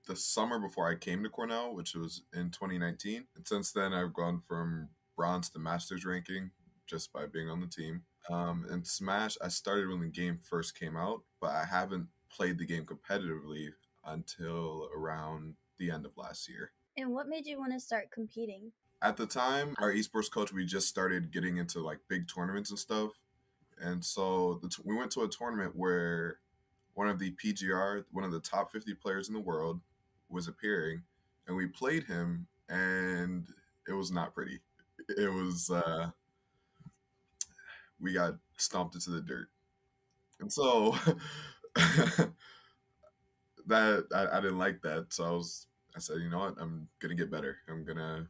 the summer before I came to Cornell, which was in 2019. And since then, I've gone from bronze to master's ranking just by being on the team. And Smash, I started when the game first came out, but I haven't played the game competitively until around the end of last year. And what made you want to start competing? At the time, our esports coach, we just started getting into like big tournaments and stuff. And so we went to a tournament where one of the PGR, one of the top 50 players in the world, was appearing, and we played him, and it was not pretty. It was we got stomped into the dirt, and so that I didn't like that. So I said, you know what, I'm gonna get better. I'm gonna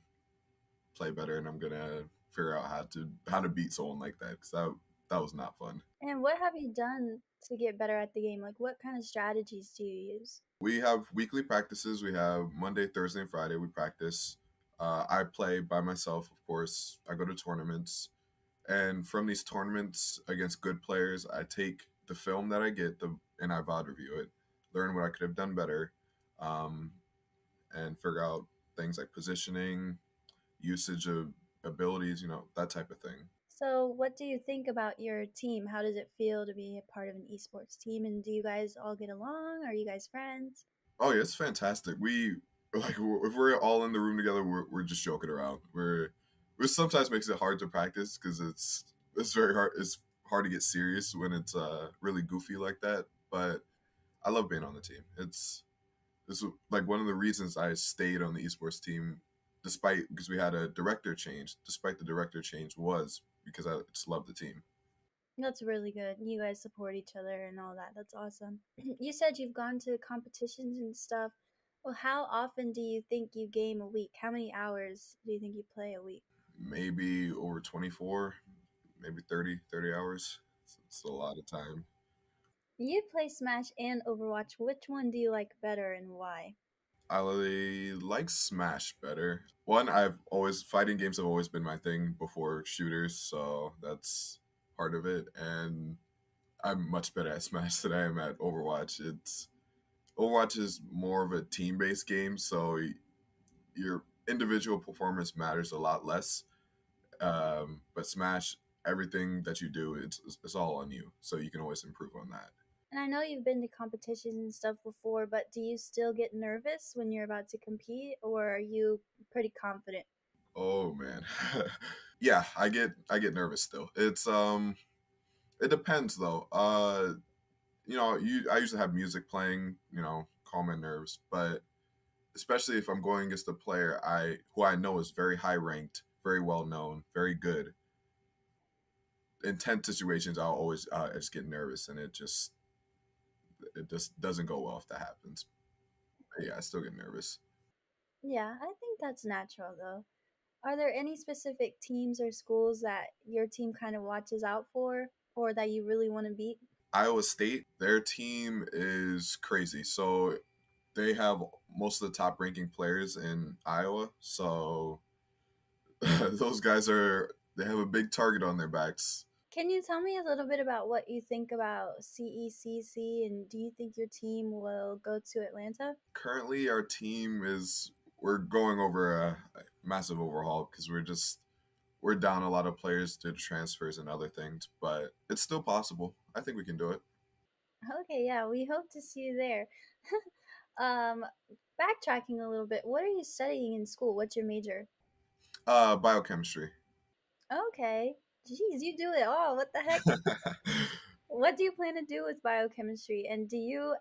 play better, and I'm gonna figure out how to beat someone like that, because that was not fun. And what have you done to get better at the game? Like, what kind of strategies do you use? We have weekly practices. We have Monday, Thursday, and Friday. We practice. I play by myself, of course. I go to tournaments, and from these tournaments against good players, I take the film that I get, and I VOD review it, learn what I could have done better, um, and figure out things like positioning, usage of abilities, that type of thing. So, what do you think about your team? How does it feel to be a part of an esports team? And do you guys all get along? Are you guys friends? Oh yeah, it's fantastic. We like if we're all in the room together, we're just joking around. Which sometimes makes it hard to practice because it's very hard. It's hard to get serious when it's really goofy like that. But I love being on the team. It's like one of the reasons I stayed on the esports team, despite because we had a director change. Despite the director change was because I just love the team. That's really good. You guys support each other and all that. That's awesome. You said you've gone to competitions and stuff. Well, how often do you think you game a week? How many hours do you think you play a week? Maybe over 24, maybe 30 hours. It's a lot of time. You play Smash and Overwatch. Which one do you like better and why? I like Smash better. One, I've always fighting games have always been my thing before shooters, so that's part of it. And I'm much better at Smash than I am at Overwatch. Overwatch is more of a team based game, so your individual performance matters a lot less. But Smash, everything that you do, it's all on you, so you can always improve on that. And I know you've been to competitions and stuff before, but do you still get nervous when you're about to compete, or are you pretty confident? Oh man, yeah, I get nervous still. It depends though. I usually have music playing, calm my nerves. But especially if I'm going against a player who I know is very high ranked, very well known, very good. In tense situations, I just get nervous, and it just doesn't go well if that happens. But yeah, I still get nervous. Yeah, I think that's natural though. Are there any specific teams or schools that your team kind of watches out for or that you really want to beat? Iowa State, their team is crazy. So they have most of the top ranking players in Iowa. So those guys they have a big target on their backs. Can you tell me a little bit about what you think about CECC and do you think your team will go to Atlanta? Currently, our team we're going over a massive overhaul because we're down a lot of players due to transfers and other things, but it's still possible. I think we can do it. Okay, yeah, we hope to see you there. um, Backtracking a little bit, what are you studying in school? What's your major? Biochemistry. Okay. Geez, you do it all. What the heck? What do you plan to do with biochemistry? And do you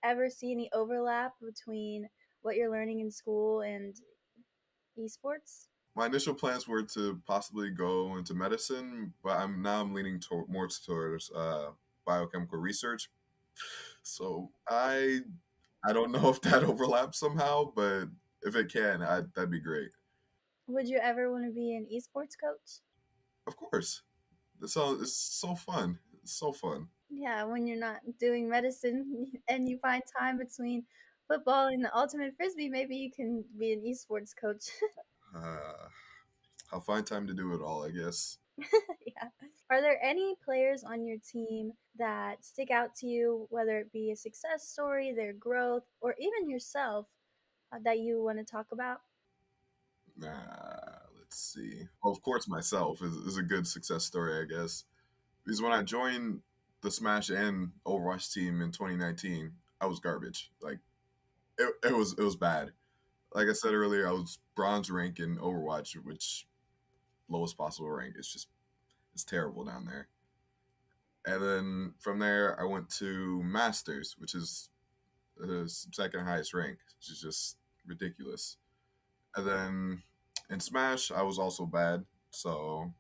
ever see any overlap between what you're learning in school and esports? My initial plans were to possibly go into medicine, but I'm leaning more towards biochemical research. So I don't know if that overlaps somehow, but if it can, that'd be great. Would you ever want to be an esports coach? Of course, it's so fun. It's so fun. Yeah, when you're not doing medicine and you find time between football and the ultimate frisbee, maybe you can be an esports coach. Uh, I'll find time to do it all, I guess. Yeah. Are there any players on your team that stick out to you, whether it be a success story, their growth, or even yourself, that you want to talk about? Let's see. Well, of course, myself is a good success story, I guess. Because when I joined the Smash and Overwatch team in 2019, I was garbage. Like it was bad. Like I said earlier, I was bronze rank in Overwatch, which lowest possible rank. It's terrible down there. And then from there, I went to Masters, which is the second highest rank, which is just ridiculous. And then in Smash, I was also bad. So,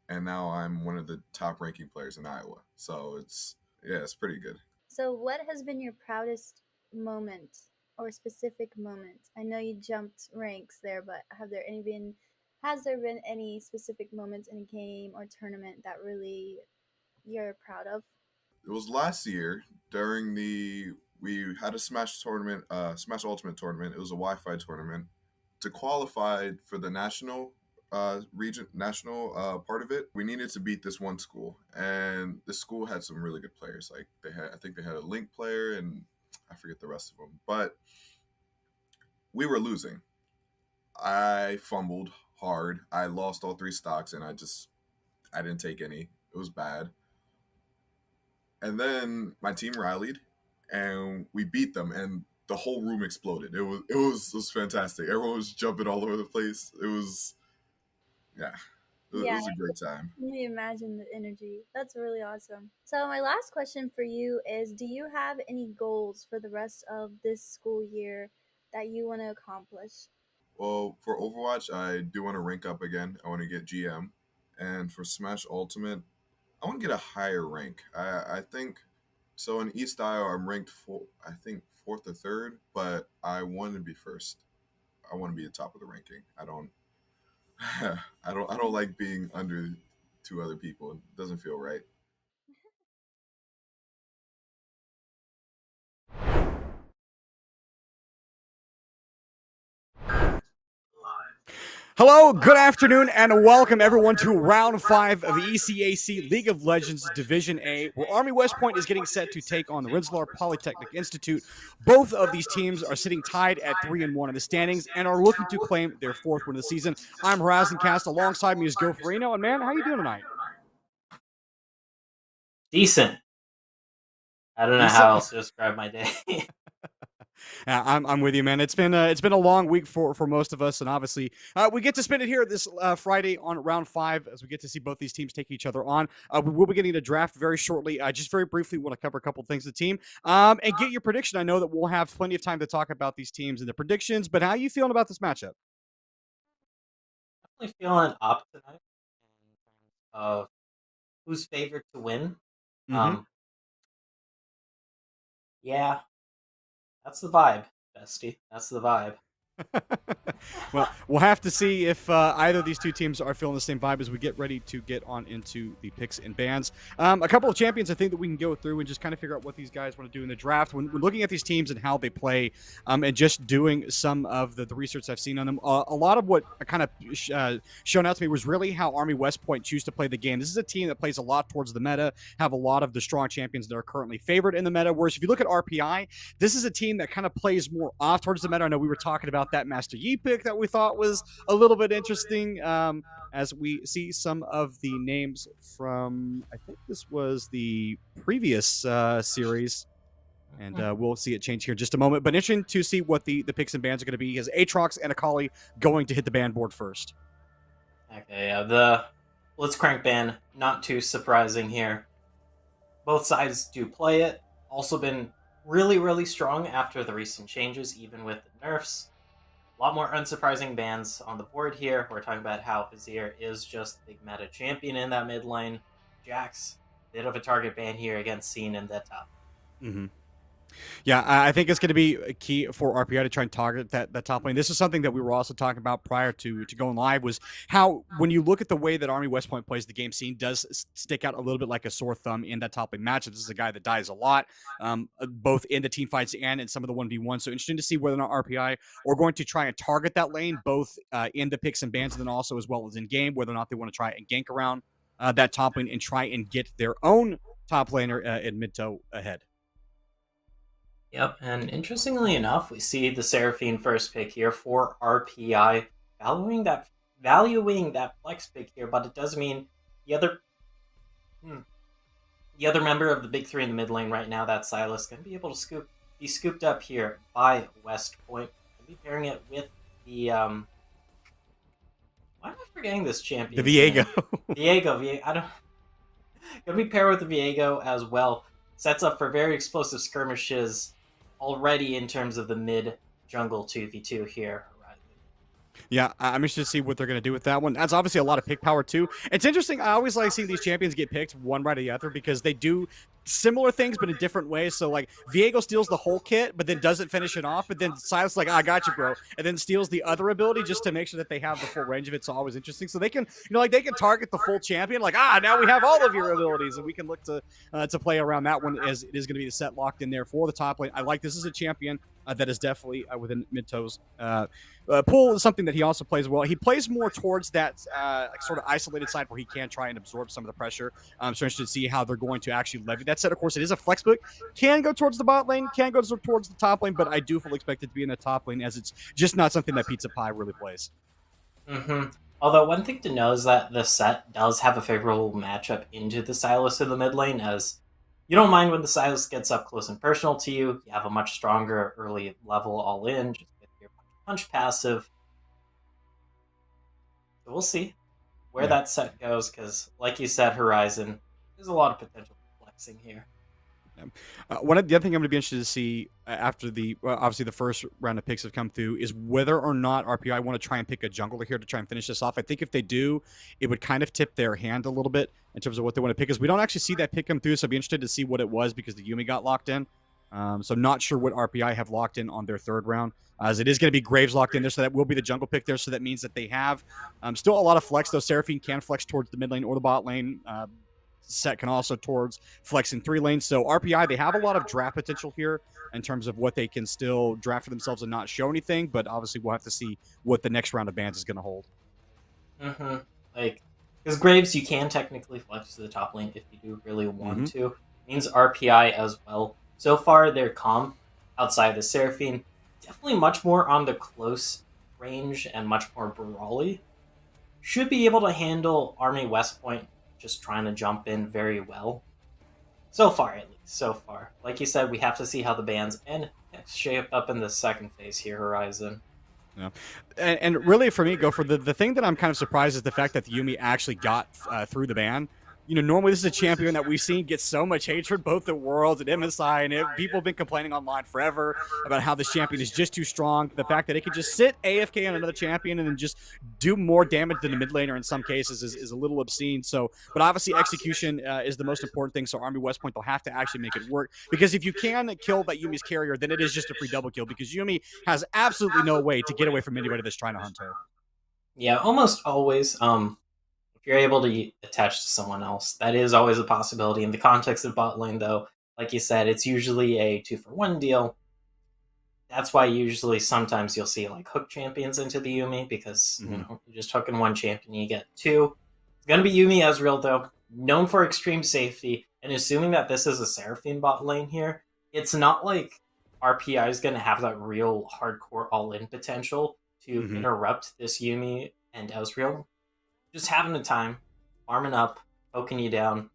and now I'm one of the top ranking players in Iowa. So yeah, it's pretty good. So, what has been your proudest moment or specific moment? I know you jumped ranks there, but has there been any specific moments in a game or tournament that really you're proud of? It was last year during we had a Smash tournament, Smash Ultimate tournament. It was a Wi-Fi tournament. To qualify for the national part of it, we needed to beat this one school, and this school had some really good players. Like I think they had a Link player, and I forget the rest of them. But we were losing. I fumbled hard. I lost all three stocks, and I didn't take any. It was bad. And then my team rallied, and we beat them, and the whole room exploded. It was fantastic. Everyone was jumping all over the place. It was yeah, it Yeah, was a great time. can you imagine the energy? That's really awesome. So, my last question for you is, do you have any goals for the rest of this school year that you want to accomplish? Well, for Overwatch, I do want to rank up again. I want to get GM, and for Smash Ultimate, I want to get a higher rank. I think so. In East Iowa, I'm ranked I think fourth or third, but I want to be first. I want to be the top of the ranking. I don't I don't like being under two other people. It doesn't feel right. Hello, good afternoon, and welcome everyone to round 5 of the ECAC League of Legends Division A, where Army West Point is getting set to take on the Rensselaer Polytechnic Institute. Both of these teams are sitting tied at 3-1 in the standings and are looking to claim their fourth win of the season. I'm Cast. Alongside me is Go Farino, and man, how you doing tonight? Decent. I don't know how Decent. else to describe my day. I'm with you, man. It's been a long week for most of us, and obviously we get to spend it here this Friday on round 5 as we get to see both these teams take each other on. We will be getting a draft very shortly. Just very briefly, want to cover a couple things of the team and get your prediction. I know that we'll have plenty of time to talk about these teams and the predictions, but how are you feeling about this matchup? Definitely feeling up tonight in terms of who's favored to win. Mm-hmm. Yeah, that's the vibe, bestie. That's the vibe. Well, we'll have to see if either of these two teams are feeling the same vibe as we get ready to get on into the picks and bans. A couple of champions I think that we can go through and just kind of figure out what these guys want to do in the draft. When we're looking at these teams and how they play and just doing some of the research I've seen on them, a lot of what kind of shown out to me was really how Army West Point choose to play the game. This is a team that plays a lot towards the meta, have a lot of the strong champions that are currently favored in the meta, whereas if you look at RPI, this is a team that kind of plays more off towards the meta. I know we were talking about that Master Yi pick that we thought was a little bit interesting as we see some of the names from, I think this was the previous series. And we'll see it change here in just a moment. But interesting to see what the picks and bans are going to be. As Aatrox and Akali going to hit the ban board first. Okay, yeah, the Blitzcrank ban, not too surprising here. Both sides do play it. Also been really, really strong after the recent changes, even with the nerfs. A lot more unsurprising bans on the board here. We're talking about how Azir is just the meta champion in that mid lane. Jax, bit of a target ban here against Scene in that top. Mm-hmm. Yeah, I think it's going to be a key for RPI to try and target that top lane. This is something that we were also talking about prior to going live, was how when you look at the way that Army West Point plays the game scene does stick out a little bit like a sore thumb in that top lane matchup. This is a guy that dies a lot, both in the team fights and in some of the 1v1. So interesting to see whether or not RPI are going to try and target that lane, both in the picks and bans, and then also as well as in game, whether or not they want to try and gank around that top lane and try and get their own top laner in mid to ahead. Yep, and interestingly enough, we see the Seraphine first pick here for RPI, valuing that flex pick here, but it does mean the other the other member of the big three in the mid lane right now, that Silas, going to be able to be scooped up here by West Point. I'll be pairing it with the why am I forgetting this champion? The Viego. Viego. I don't. Gonna be paired with the Viego as well. Sets up for very explosive skirmishes already in terms of the mid jungle 2v2 here. Yeah, I'm interested to see what they're going to do with that one. That's obviously a lot of pick power, too. It's interesting. I always like seeing these champions get picked one right or the other because they do similar things, but in different ways. So, like, Viego steals the whole kit, but then doesn't finish it off. But then Silas like, I got you, bro. And then steals the other ability just to make sure that they have the full range of it. So, always interesting. So, they can, they can target the full champion. Like, now we have all of your abilities. And we can look to play around that one, as it is going to be the set locked in there for the top lane. I like this as a champion that is definitely within mid-toes. Pool is something that he also plays well. He plays more towards that sort of isolated side where he can try and absorb some of the pressure. So interested to see how they're going to actually levy that set. Of course, it is a flex book. Can go towards the bot lane, can go towards the top lane, but I do fully expect it to be in the top lane, as it's just not something that Pizza Pie really plays. Mm-hmm. Although one thing to know is that the set does have a favorable matchup into the Silas in the mid lane, as you don't mind when the Silas gets up close and personal to you. You have a much stronger early level all in, just with your punch passive. So we'll see where that set goes, because like you said, Horizon, there's a lot of potential for flexing here. One of the other thing I'm going to be interested to see after obviously the first round of picks have come through is whether or not RPI want to try and pick a jungler here to try and finish this off. I think if they do, it would kind of tip their hand a little bit in terms of what they want to pick, because we don't actually see that pick come through. So I'd be interested to see what it was, because the Yuumi got locked in. So not sure what RPI have locked in on their third round, as it is going to be Graves locked in there. So that will be the jungle pick there. So that means that they have still a lot of flex, though. Seraphine can flex towards the mid lane or the bot lane. Set can also towards flexing 3 lanes. So RPI, they have a lot of draft potential here in terms of what they can still draft for themselves and not show anything. But obviously, we'll have to see what the next round of bans is going to hold. Mm-hmm. Because Graves, you can technically flex to the top lane if you do really want to. It means RPI as well. So far, their comp outside the Seraphine, definitely much more on the close range and much more brawly. Should be able to handle Army West Point just trying to jump in very well. So far, at least. So far. Like you said, we have to see how the bans and shape up in the second phase here, Horizon. Yeah. And really, for me, the thing that I'm kind of surprised is the fact that the Yuumi actually got through the ban. Normally this is a champion that we've seen get so much hatred, both at Worlds and MSI, and people have been complaining online forever about how this champion is just too strong. The fact that it can just sit AFK on another champion and then just do more damage than the mid laner in some cases is a little obscene. So, but obviously execution is the most important thing. So Army West Point, they'll have to actually make it work, because if you can kill that Yuumi's carrier, then it is just a free double kill, because Yuumi has absolutely no way to get away from anybody that's trying to hunt her. Yeah, almost always. If you're able to attach to someone else, that is always a possibility. In the context of bot lane, though, like you said, it's usually a 2-for-1 deal. That's why usually sometimes you'll see like hook champions into the Yuumi, because you're just hooking one champion, you get 2. It's gonna be Yuumi Ezreal, though, known for extreme safety, and assuming that this is a Seraphine bot lane here, it's not like RPI is gonna have that real hardcore all-in potential to interrupt this Yuumi and Ezreal. Just having the time, farming up, poking you down.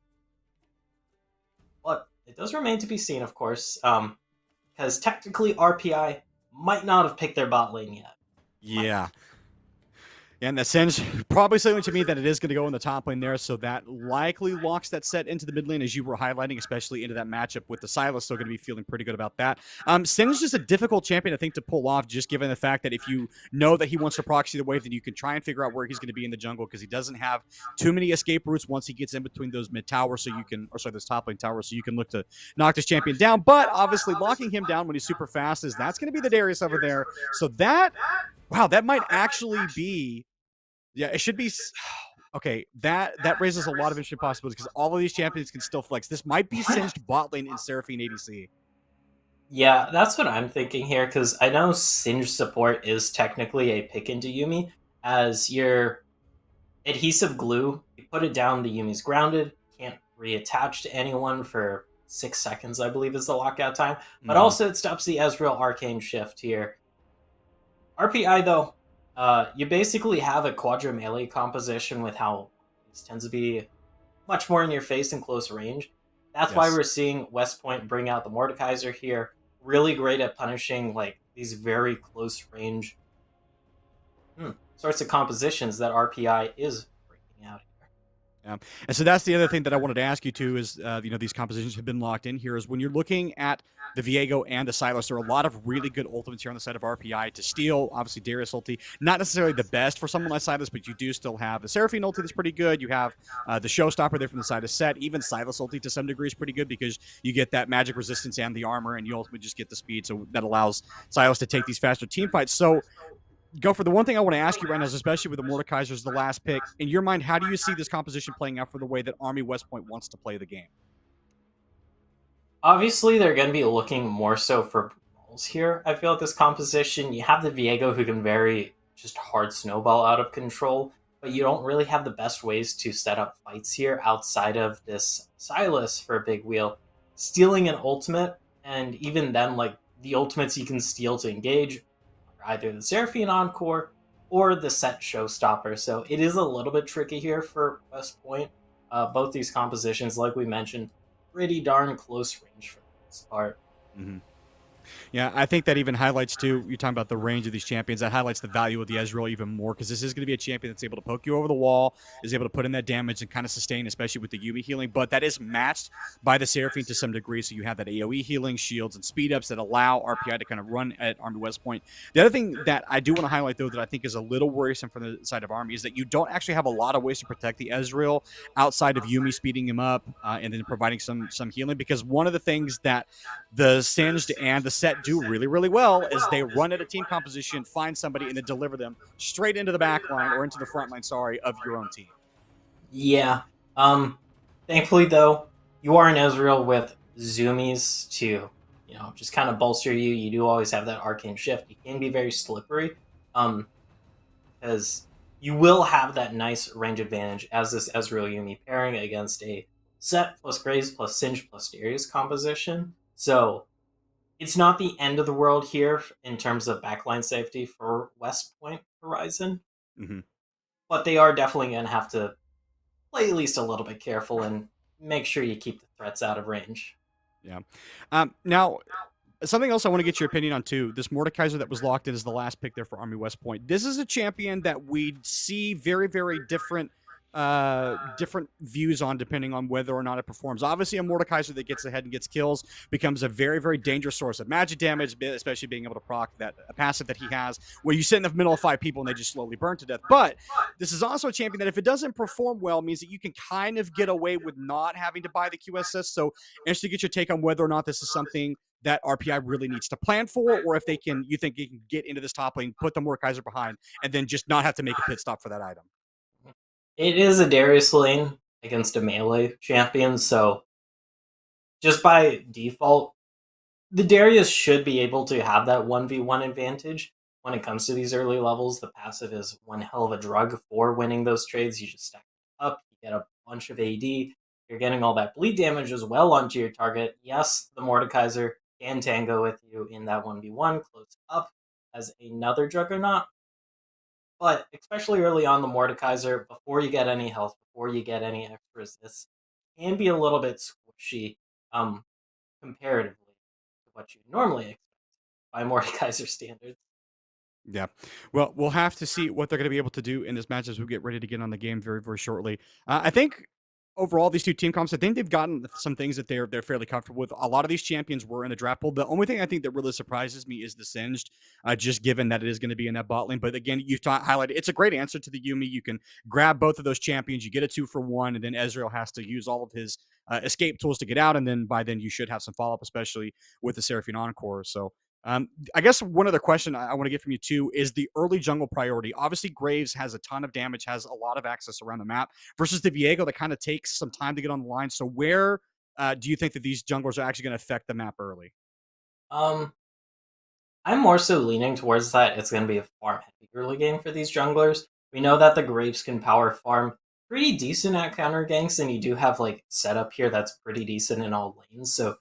But it does remain to be seen, of course, because technically RPI might not have picked their bot lane yet. Yeah. And that sends probably something to me that it is going to go in the top lane there. So that likely locks that set into the mid lane, as you were highlighting, especially into that matchup with the Silas. Still going to be feeling pretty good about that. Sin's just a difficult champion, I think, to pull off, just given the fact that if you know that he wants to proxy the wave, then you can try and figure out where he's going to be in the jungle, because he doesn't have too many escape routes once he gets in between those mid towers. So you can, or sorry, those top lane towers. So you can look to knock this champion down. But obviously, locking him down when he's super fast that's going to be the Darius over there. So that, wow, that might actually be. Yeah, it should be. Okay, that raises a lot of interesting possibilities, because all of these champions can still flex. This might be Singed bot lane in Seraphine ADC. Yeah, that's what I'm thinking here, because I know Singe support is technically a pick into Yuumi, as your adhesive glue, you put it down, the Yumi's grounded, can't reattach to anyone for 6 seconds, I believe is the lockout time, but also it stops the Ezreal Arcane Shift here. RPI, though, you basically have a quadra melee composition with how this tends to be much more in your face and close range. That's why we're seeing West Point bring out the Mordekaiser here. Really great at punishing like these very close range sorts of compositions that RPI is breaking out here. Yeah. And so that's the other thing that I wanted to ask you too is, these compositions have been locked in here, is when you're looking at the Viego and the Silas, there are a lot of really good ultimates here on the side of RPI to steal. Obviously, Darius ulti, not necessarily the best for someone like Silas, but you do still have the Seraphine ulti that's pretty good. You have the Showstopper there from the side of Set. Even Silas ulti to some degree is pretty good, because you get that magic resistance and the armor, and you ultimately just get the speed. So that allows Silas to take these faster team fights. So go for the one thing I want to ask you right now is, especially with the Mordekaiser's the last pick, in your mind, how do you see this composition playing out for the way that Army West Point wants to play the game? Obviously, they're going to be looking more so for balls here. I feel like this composition, you have the Viego who can very just hard snowball out of control, but you don't really have the best ways to set up fights here outside of this Silas for a big wheel. Stealing an ultimate, and even then, like, the ultimates you can steal to engage either the Seraphine Encore or the Set Showstopper. So it is a little bit tricky here for West Point. Both these compositions, like we mentioned, pretty darn close range for this part. Mm-hmm. Yeah, I think that even highlights, too, you're talking about the range of these champions, that highlights the value of the Ezreal even more, because this is going to be a champion that's able to poke you over the wall, is able to put in that damage and kind of sustain, especially with the Yuumi healing, but that is matched by the Seraphine to some degree, so you have that AoE healing, shields, and speed-ups that allow RPI to kind of run at Army West Point. The other thing that I do want to highlight, though, that I think is a little worrisome from the side of Army is that you don't actually have a lot of ways to protect the Ezreal outside of Yuumi speeding him up and then providing some healing, because one of the things that the Singed and the Set do really, really well is they run at a team composition, find somebody, and then deliver them straight into the back line, or into the front line, of your own team. Yeah. Thankfully, though, you are in Ezreal with zoomies to, just kind of bolster you. You do always have that arcane shift. You can be very slippery, because you will have that nice range advantage as this Ezreal Yuumi pairing against a Set plus Graves plus Singe plus Darius composition. So it's not the end of the world here in terms of backline safety for West Point Horizon. Mm-hmm. But they are definitely going to have to play at least a little bit careful and make sure you keep the threats out of range. Yeah. Now, something else I want to get your opinion on, too. This Mordekaiser that was locked in is the last pick there for Army West Point. This is a champion that we see very, very different views on, depending on whether or not it performs. Obviously, a Mordekaiser that gets ahead and gets kills becomes a very, very dangerous source of magic damage, especially being able to proc that passive that he has, where you sit in the middle of 5 people and they just slowly burn to death. But this is also a champion that, if it doesn't perform well, means that you can kind of get away with not having to buy the QSS. So interested to get your take on whether or not this is something that RPI really needs to plan for, or if you think they can get into this top lane, put the Mordekaiser behind, and then just not have to make a pit stop for that item. It is a Darius lane against a melee champion, so just by default, the Darius should be able to have that 1v1 advantage when it comes to these early levels. The passive is one hell of a drug for winning those trades. You just stack it up, you get a bunch of AD, you're getting all that bleed damage as well onto your target. Yes, the Mordekaiser can tango with you in that 1v1, close up as another Juggernaut. But especially early on, the Mordekaiser, before you get any health, before you get any extras, this can be a little bit squishy comparatively to what you normally expect by Mordekaiser standards. Yeah. Well, we'll have to see what they're going to be able to do in this match as we get ready to get on the game very, very shortly. I think overall, these two team comps, I think they've gotten some things that they're fairly comfortable with. A lot of these champions were in the draft pool. The only thing I think that really surprises me is the Singed, just given that it is going to be in that bot lane. But again, you've highlighted it's a great answer to the Yumi. You can grab both of those champions, you get a 2-for-1, and then Ezreal has to use all of his escape tools to get out. And then by then, you should have some follow up, especially with the Seraphine Encore. So I guess one other question I want to get from you too is the early jungle priority. Obviously, Graves has a ton of damage, has a lot of access around the map, versus the Viego that kind of takes some time to get on the line. So, where do you think that these junglers are actually going to affect the map early? Um, I'm more so leaning towards that it's going to be a farm heavy early game for these junglers. We know that the Graves can power farm pretty decent at counter ganks, and you do have like setup here that's pretty decent in all lanes. So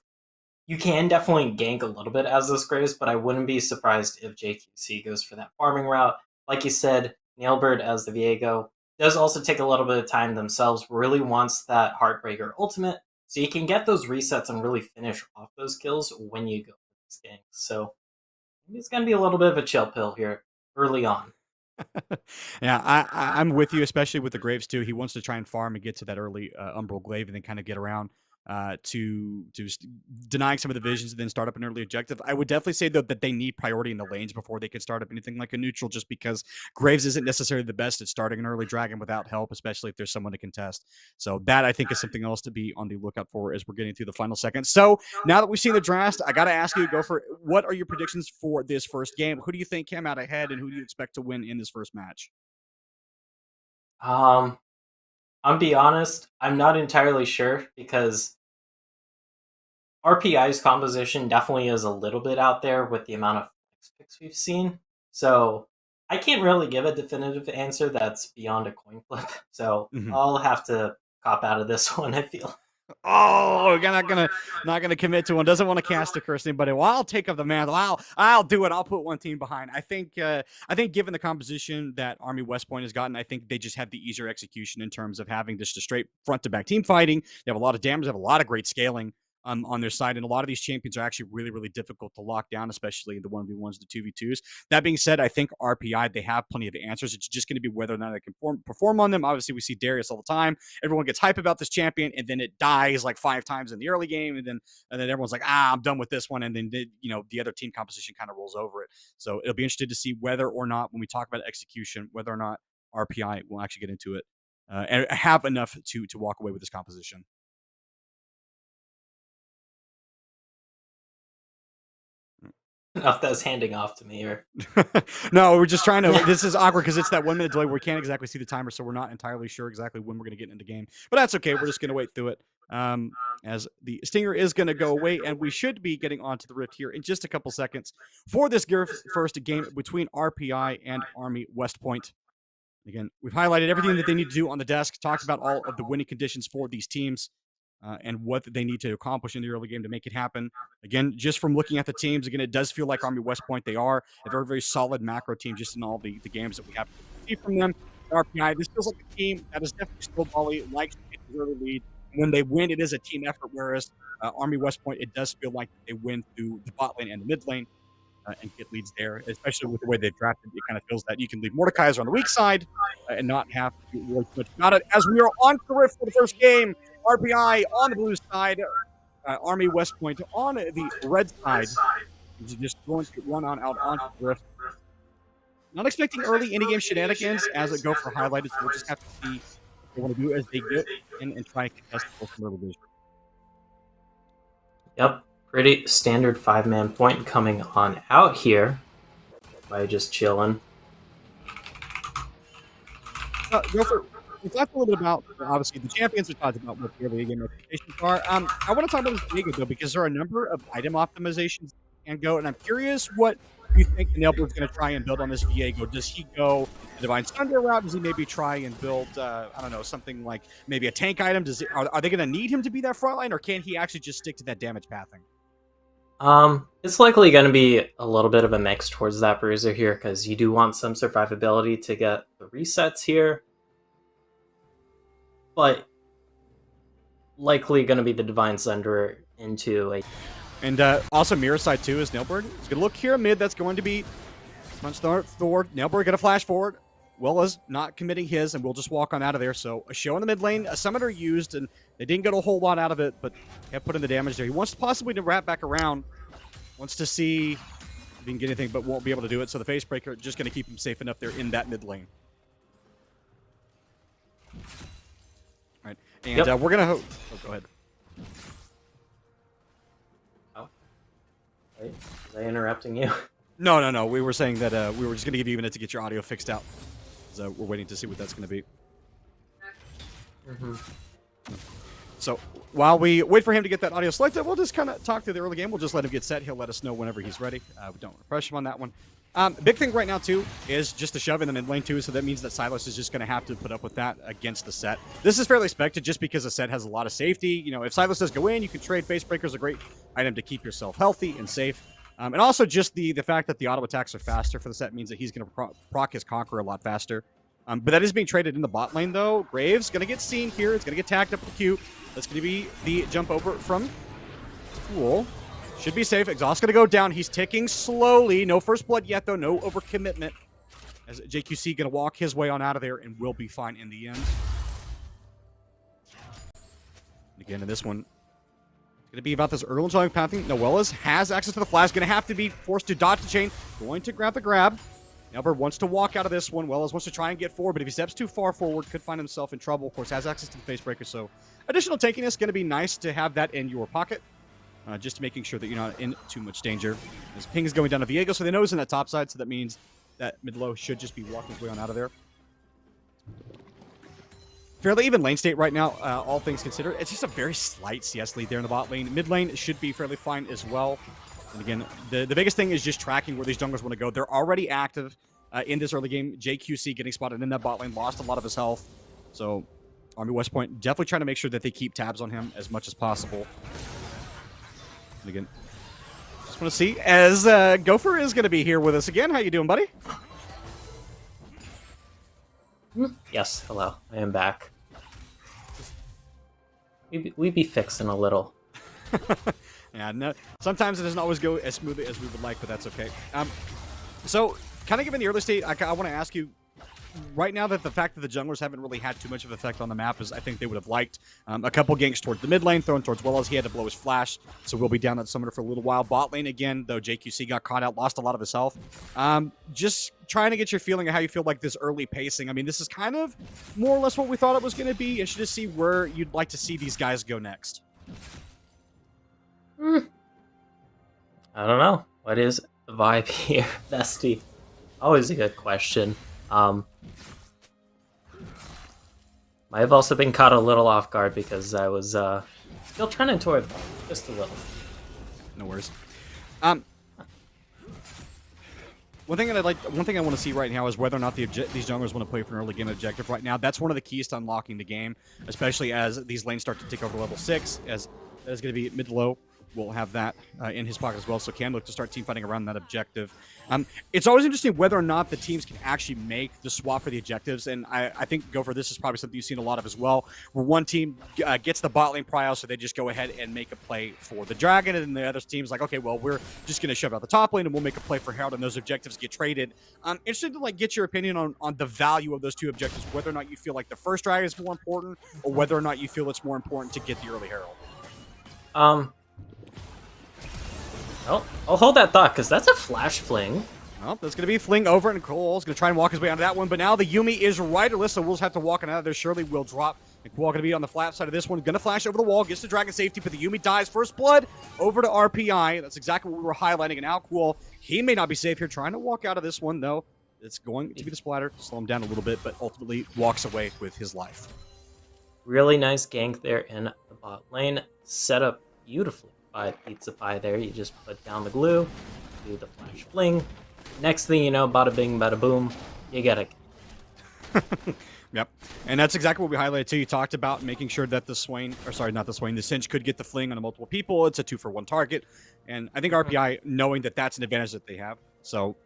you can definitely gank a little bit as this Graves, but I wouldn't be surprised if JQC goes for that farming route. Like you said, Nailbird as the Viego does also take a little bit of time themselves, really wants that Heartbreaker ultimate, so you can get those resets and really finish off those kills when you go for these ganks. So maybe it's going to be a little bit of a chill pill here early on. Yeah, I'm with you, especially with the Graves too. He wants to try and farm and get to that early Umbral Glaive and then kind of get around to denying some of the visions and then start up an early objective. I would definitely say though that they need priority in the lanes before they can start up anything like a neutral, just because Graves isn't necessarily the best at starting an early dragon without help, especially if there's someone to contest. So that I think is something else to be on the lookout for as we're getting through the final seconds. So now that we've seen the draft, I got to ask you, go for what are your predictions for this first game? Who do you think came out ahead, and who do you expect to win in this first match? I'll be honest, I'm not entirely sure because RPI's composition definitely is a little bit out there with the amount of flex picks we've seen. So I can't really give a definitive answer that's beyond a coin flip. So I'll have to cop out of this one, I feel. Oh, we're not gonna commit to one. Doesn't want to cast a curse anybody. Well, I'll take up the mantle. I'll do it. I'll put one team behind. I think given the composition that Army West Point has gotten, I think they just have the easier execution in terms of having just a straight front to back team fighting. They have a lot of damage. They have a lot of great scaling on their side, and a lot of these champions are actually really, really difficult to lock down, especially the 1v1s, the 2v2s. That being said, I think RPI, they have plenty of answers. It's just going to be whether or not they can perform on them. Obviously, we see Darius all the time. Everyone gets hype about this champion, and then it dies like 5 times in the early game, and then everyone's like, I'm done with this one, and then the other team composition kind of rolls over it. So it'll be interesting to see whether or not, when we talk about execution, whether or not RPI will actually get into it and have enough to walk away with this composition. If that's handing off to me or no, we're just trying to this is awkward because it's that 1 minute delay where we can't exactly see the timer, so we're not entirely sure exactly when we're going to get into game, but that's okay. We're just going to wait through it as the stinger is going to go away, and we should be getting onto the rift here in just a couple seconds for this first game between RPI and Army West Point. Again, we've highlighted everything that they need to do on the desk, talked about all of the winning conditions for these teams. And what they need to accomplish in the early game to make it happen. Again, just from looking at the teams, again, it does feel like Army West Point, they are a very, very solid macro team just in all the games that we have to see from them. RPI, this feels like a team that is definitely still volley, likes to get the early lead. When they win, it is a team effort, whereas Army West Point, it does feel like they win through the bot lane and the mid lane and get leads there, especially with the way they've drafted. It kind of feels that you can leave Mordekaiser on the weak side and not have to worry too much about it. As we are on the rift for the first game, RPI on the blue side, Army West Point on the red side. Is just going to run on out onto the rift. Not expecting early in-game shenanigans as it go for highlighted, so we'll just have to see what they want to do as they get in and try and contest the first early vision. Yep, pretty standard 5-man point coming on out here by just chilling. Go for we talked a little bit about, obviously, the champions. We talked about what the early game expectations are. I want to talk about this Viego, though, because there are a number of item optimizations that can go, and I'm curious what you think the Nailbird's going to try and build on this Viego. Does he go the Divine Thunder route? Does he maybe try and build, I don't know, something like maybe a tank item? Are they going to need him to be that frontline, or can he actually just stick to that damage pathing? It's likely going to be a little bit of a mix towards that Bruiser here, because you do want some survivability to get the resets here. But likely going to be the Divine Sunderer into a... And also mirror side too is Nailbird. He's going to look here mid. That's going to be Punch forward. Nailbird gonna flash forward. Willa's not committing his, and we'll just walk on out of there. So a show in the mid lane, a summoner used, and they didn't get a whole lot out of it, but have put in the damage there. He wants possibly to wrap back around. Wants to see if he can get anything, but won't be able to do it. So the face breaker just going to keep him safe enough there in that mid lane. All right, and we're gonna. Oh, go ahead. Oh, wait, was I interrupting you? No. We were saying that we were just going to give you a minute to get your audio fixed out. So we're waiting to see what that's going to be. Mm-hmm. So while we wait for him to get that audio selected, we'll just kind of talk through the early game. We'll just let him get set. He'll let us know whenever he's ready. We don't want to pressure him on that one. Big thing right now, too, is just the shove in the mid lane, too. So that means that Silas is just going to have to put up with that against the set. This is fairly expected just because the set has a lot of safety. You know, if Silas does go in, you can trade. Face Breaker's a great item to keep yourself healthy and safe. And also just the fact that the auto attacks are faster for the set means that he's going to proc his Conqueror a lot faster. But that is being traded in the bot lane, though. Graves going to get seen here. It's going to get tagged up the Q. That's going to be the jump over from Cool. Should be safe. Exhaust going to go down. He's ticking slowly. No first blood yet, though. No overcommitment. As JQC going to walk his way on out of there and will be fine in the end. And again, in this one, it's going to be about this early and pathing. Noella's has access to the flash. Going to have to be forced to dodge the chain. Going to grab the grab. Nelbert wants to walk out of this one. Wells wants to try and get forward, but if he steps too far forward, could find himself in trouble. Of course, has access to the face breaker, so additional tankiness is going to be nice to have that in your pocket. Just making sure that you're not in too much danger. As ping is going down to Viego, so they know he's in that top side, so that means that mid-low should just be walking his way on out of there. Fairly even lane state right now, all things considered. It's just a very slight CS lead there in the bot lane. Mid lane should be fairly fine as well. And again, the biggest thing is just tracking where these junglers want to go. They're already active in this early game. JQC getting spotted in that bot lane, lost a lot of his health. So Army West Point definitely trying to make sure that they keep tabs on him as much as possible. And again, just want to see as Gopher is going to be here with us again. How you doing, buddy? Yes, hello. I am back. We be fixing a little. Yeah, no, sometimes it doesn't always go as smoothly as we would like, but that's okay. So, kind of given the early state, I want to ask you, right now that the fact that the junglers haven't really had too much of an effect on the map as I think they would have liked. A couple ganks towards the mid lane, thrown towards Willows. He had to blow his flash, so we'll be down that summoner for a little while. Bot lane again, though JQC got caught out, lost a lot of his health. Just trying to get your feeling of how you feel like this early pacing. I mean, this is kind of more or less what we thought it was going to be. Interested to see where you'd like to see these guys go next. I don't know. What is the vibe here, bestie? Always a good question. Might have also been caught a little off guard because I was still trending toward them, just a little. No worries. One thing I want to see right now is whether or not these junglers want to play for an early game objective right now. That's one of the keys to unlocking the game, especially as these lanes start to take over level 6, as that is going to be mid-low. We'll have that in his pocket as well, so can look to start team fighting around that objective. It's always interesting whether or not the teams can actually make the swap for the objectives, and I think Gopher, this is probably something you've seen a lot of as well, where one team gets the bot lane prio, so they just go ahead and make a play for the Dragon, and then the other team's like, okay, well, we're just going to shove out the top lane, and we'll make a play for Herald, and those objectives get traded. I'm interested to get your opinion on the value of those two objectives, whether or not you feel like the first Dragon is more important, or whether or not you feel it's more important to get the early Herald. Well, I'll hold that thought, because that's a flash fling. Well, that's going to be fling over, and Cole's going to try and walk his way onto that one, but now the Yuumi is right, Alyssa will have to walk on out of there. Surely will drop, and Cole going to be on the flat side of this one, going to flash over the wall, gets the Dragon safety, but the Yuumi dies. First blood over to RPI. That's exactly what we were highlighting, and now Cool, he may not be safe here, trying to walk out of this one, though. It's going to be the splatter, slow him down a little bit, but ultimately walks away with his life. Really nice gank there in the bot lane, set up beautifully by Pizza Pie there. You just put down the glue, do the flash fling. Next thing you know, bada bing, bada boom, you get it. Yep. And that's exactly what we highlighted too. You talked about making sure that the Swain, or sorry, not the Swain, the Cinch could get the fling on multiple people. It's a 2-for-1 target. And I think RPI, knowing that that's an advantage that they have. So,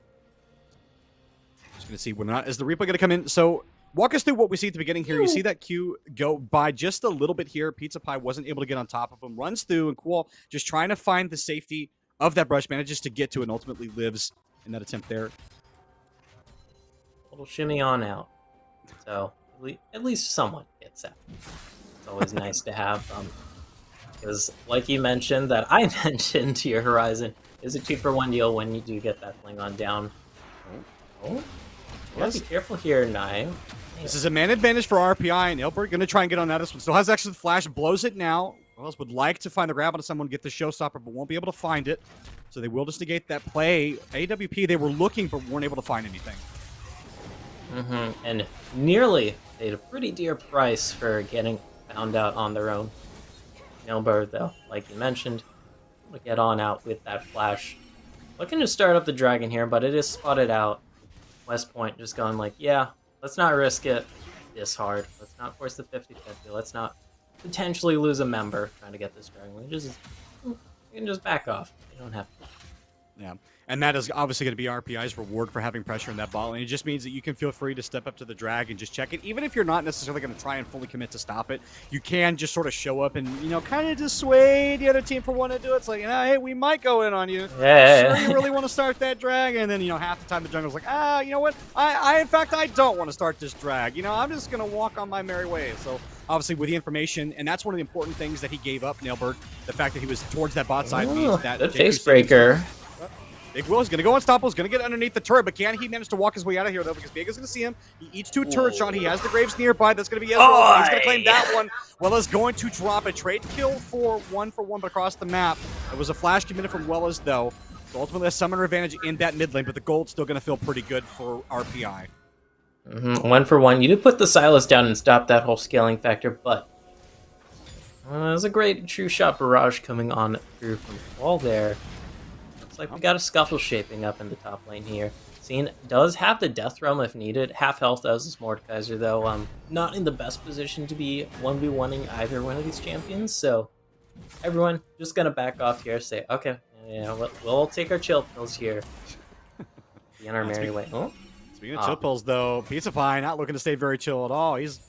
just going to see whether or not, is the replay going to come in? So, walk us through what we see at the beginning here. You see that Q go by just a little bit here. Pizza Pie wasn't able to get on top of him. Runs through, and Cool just trying to find the safety of that brush, manages to get to it, and ultimately lives in that attempt there. little shimmy on out. So at least someone gets out. It's always nice to have. Because like you mentioned, that I mentioned to your Horizon, is a 2-for-1 deal when you do get that fling on down. Oh. You gotta be careful here, Nye. This is a man advantage for RPI, and Ilbert going to try and get on that. This one still has access to the flash, blows it now. Wells would like to find the grab on someone, get the showstopper, but won't be able to find it. So they will just negate that play. AWP, they were looking, but weren't able to find anything. And nearly paid a pretty dear price for getting found out on their own. Nailbird, though, like you mentioned, will get on out with that flash. Looking to start up the dragon here, but it is spotted out. West Point just going like, yeah, let's not risk it this hard. Let's not force the 50-50. Let's not potentially lose a member trying to get this dragon. You can just back off. You don't have to. Yeah, and that is obviously going to be RPI's reward for having pressure in that ball lane. It just means that you can feel free to step up to the drag and just check it. Even if you're not necessarily going to try and fully commit to stop it, you can just sort of show up and, you know, kind of dissuade the other team from wanting to do it. It's like, you know, hey, we might go in on you. Yeah. Sure, you really want to start that drag? And then, you know, half the time the jungle's like, you know what? In fact, I don't want to start this drag. You know, I'm just going to walk on my merry way. So, obviously, with the information, and that's one of the important things that he gave up, Nailbird. The fact that he was towards that bot side means that good face breaker. Big Will is going to go unstoppable. He's going to get underneath the turret, but can he manage to walk his way out of here, though? Because Big is going to see him. He eats 2 turret shot. He has the Graves nearby. That's going to be Ezreal. He's going to claim that one. Weller's going to drop a trade kill for 1-for-1, but across the map. It was a flash committed from Weller's, though. So ultimately, a summoner advantage in that mid lane, but the gold's still going to feel pretty good for RPI. 1-for-1. You did put the Silas down and stop that whole scaling factor, but it was a great true shot barrage coming on through from the wall there. Looks like we got a scuffle shaping up in the top lane here. Scene does have the Death Realm if needed. Half health as this Mordekaiser, though. Not in the best position to be 1v1ing either one of these champions, so everyone just gonna back off here, say, okay, we'll take our chill pills here. Be on our merry way. Speaking of chill pills, though, Pizza Pie not looking to stay very chill at all. He's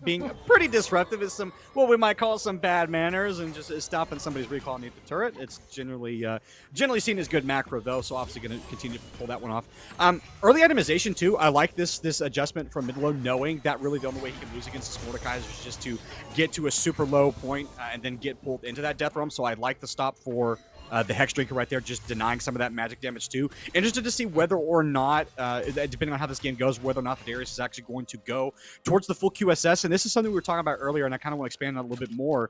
being pretty disruptive is some, what we might call some bad manners, and just stopping somebody's recall underneath the turret. It's generally seen as good macro, though, so obviously going to continue to pull that one off. Early itemization, too. I like this adjustment from mid-low, knowing that really the only way he can lose against this Mordekaiser is just to get to a super low point and then get pulled into that Death Realm, so I like the stop for the Hex Drinker right there, just denying some of that magic damage too. Interested to see whether or not, depending on how this game goes, whether or not the Darius is actually going to go towards the full QSS. And this is something we were talking about earlier, and I kind of want to expand on it a little bit more.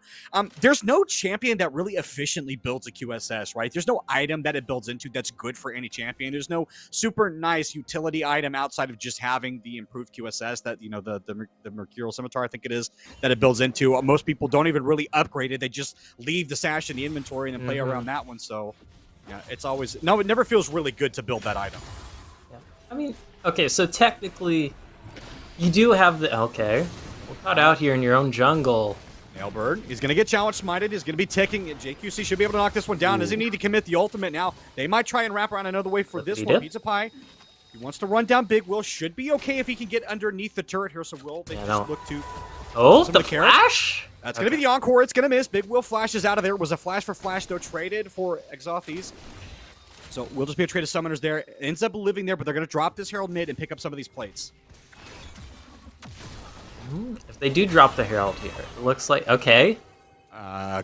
There's no champion that really efficiently builds a QSS, right? There's no item that it builds into that's good for any champion. There's no super nice utility item outside of just having the improved QSS that, you know, the Mercurial Scimitar, I think it is, that it builds into. Most people don't even really upgrade it. They just leave the sash in the inventory and then play around that one. So yeah, it's always, no, it never feels really good to build that item. Yeah. I mean, okay, so technically you do have the, okay, we're caught out here in your own jungle. Nailbird, he's going to get challenge smited. He's going to be ticking. JQC should be able to knock this one down. Does he need to commit the ultimate now? They might try and wrap around another way for this one. Pizza Pie, he wants to run down Big Will. Should be okay if he can get underneath the turret here. So Will, they just look to... Oh, the flash? That's going to be the encore. It's going to miss. Big Will flashes out of there. It was a flash for flash, though, traded for Exothes. So we'll just be a trade of summoners there. Ends up living there, but they're going to drop this Herald mid and pick up some of these plates. If they do drop the Herald here, it looks like, okay.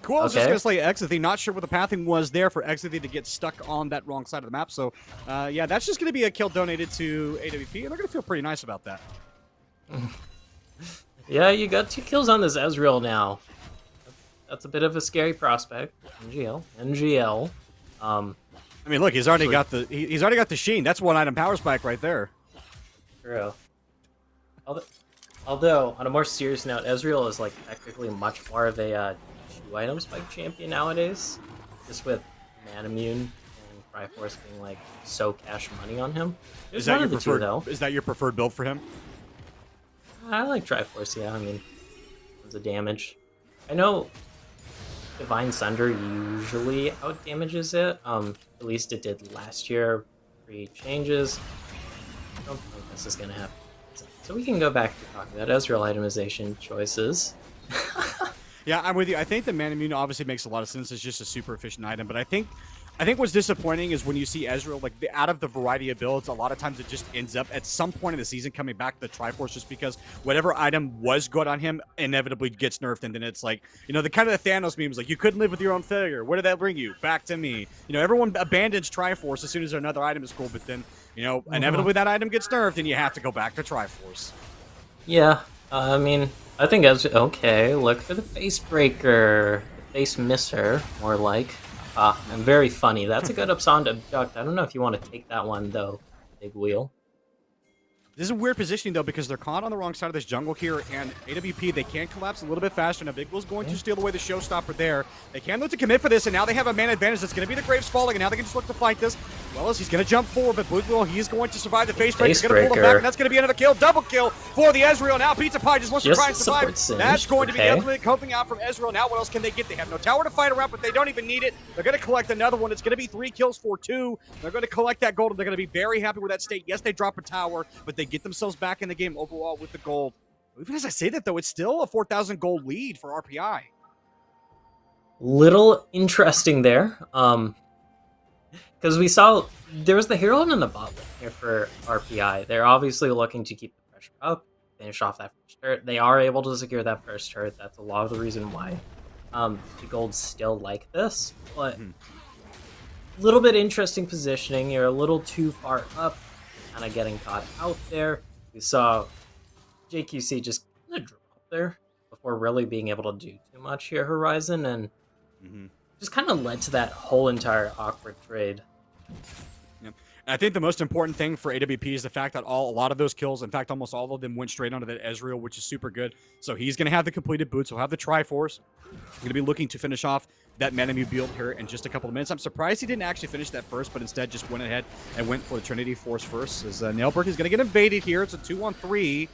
Cool. I was just going to say Exothy. Not sure what the pathing was there for Exothy to get stuck on that wrong side of the map. So, yeah, that's just going to be a kill donated to AWP, and they're going to feel pretty nice about that. Yeah, you got 2 kills on this Ezreal now. That's a bit of a scary prospect. NGL. I mean, look, he's already got the Sheen. That's 1 item power spike right there. True. Although, on a more serious note, Ezreal is like technically much more of a 2 item spike champion nowadays. Just with Manamune and Triforce being like so cash money on him. Is that your preferred build for him? I like Triforce, yeah. I mean, tons of damage. I know Divine Sunder usually out damages it. At least it did last year, pre-changes. I don't think this is gonna happen. So we can go back to talking about Ezreal itemization choices. Yeah, I'm with you. I think the Manamune obviously makes a lot of sense. It's just a super efficient item, but I think I think what's disappointing is when you see Ezreal, like out of the variety of builds, a lot of times it just ends up at some point in the season coming back to the Triforce just because whatever item was good on him inevitably gets nerfed. And then it's like, you know, the kind of the Thanos memes, like you couldn't live with your own failure. Where did that bring you? Back to me. You know, everyone abandons Triforce as soon as another item is cool, but then, you know, inevitably that item gets nerfed and you have to go back to Triforce. Yeah, I mean, I think okay, look for the face breaker. The face misser, more like. And very funny. That's a good upsound abduct. I don't know if you want to take that one, though. Big wheel. This is a weird positioning, though, because they're caught on the wrong side of this jungle here, and AWP, they can collapse a little bit faster. Now, Big Will's going to steal away the showstopper there. They can look to commit for this, and now they have a man advantage. That's going to be the Graves falling, and now they can just look to fight this. Well, as he's going to jump forward, but Blue Will, he's going to survive the face breaker. He's going to pull him back, and that's going to be another kill. Double kill for the Ezreal. Now Pizza Pie just wants to try and survive. That's going to be the ultimate coping out from Ezreal. Now what else can they get? They have no tower to fight around, but they don't even need it. They're going to collect another one. It's going to be 3 kills for 2. They're going to collect that gold, and they're going to be very happy with that state. Yes, they drop a tower, but they get themselves back in the game overall with the gold. Even as I say that, though, it's still a 4,000 gold lead for RPI. Little interesting there, because we saw there was the Herald in the bot lane here for RPI. They're obviously looking to keep the pressure up, finish off that first turret. They are able to secure that first turret. That's a lot of the reason why the gold's still like this, but a little bit interesting positioning. You're a little too far up, kind of getting caught out there. We saw JQC just kind of drop there before really being able to do too much here, Horizon, and just kind of led to that whole entire awkward trade. Yep. And I think the most important thing for AWP is the fact that a lot of those kills, in fact, almost all of them went straight onto that Ezreal, which is super good. So he's going to have the completed boots. He'll have the Triforce. He's going to be looking to finish off that Manamune build here in just a couple of minutes. I'm surprised he didn't actually finish that first, but instead just went ahead and went for the Trinity Force first. As Nailbreak is going to get invaded here. It's a 2-on-3.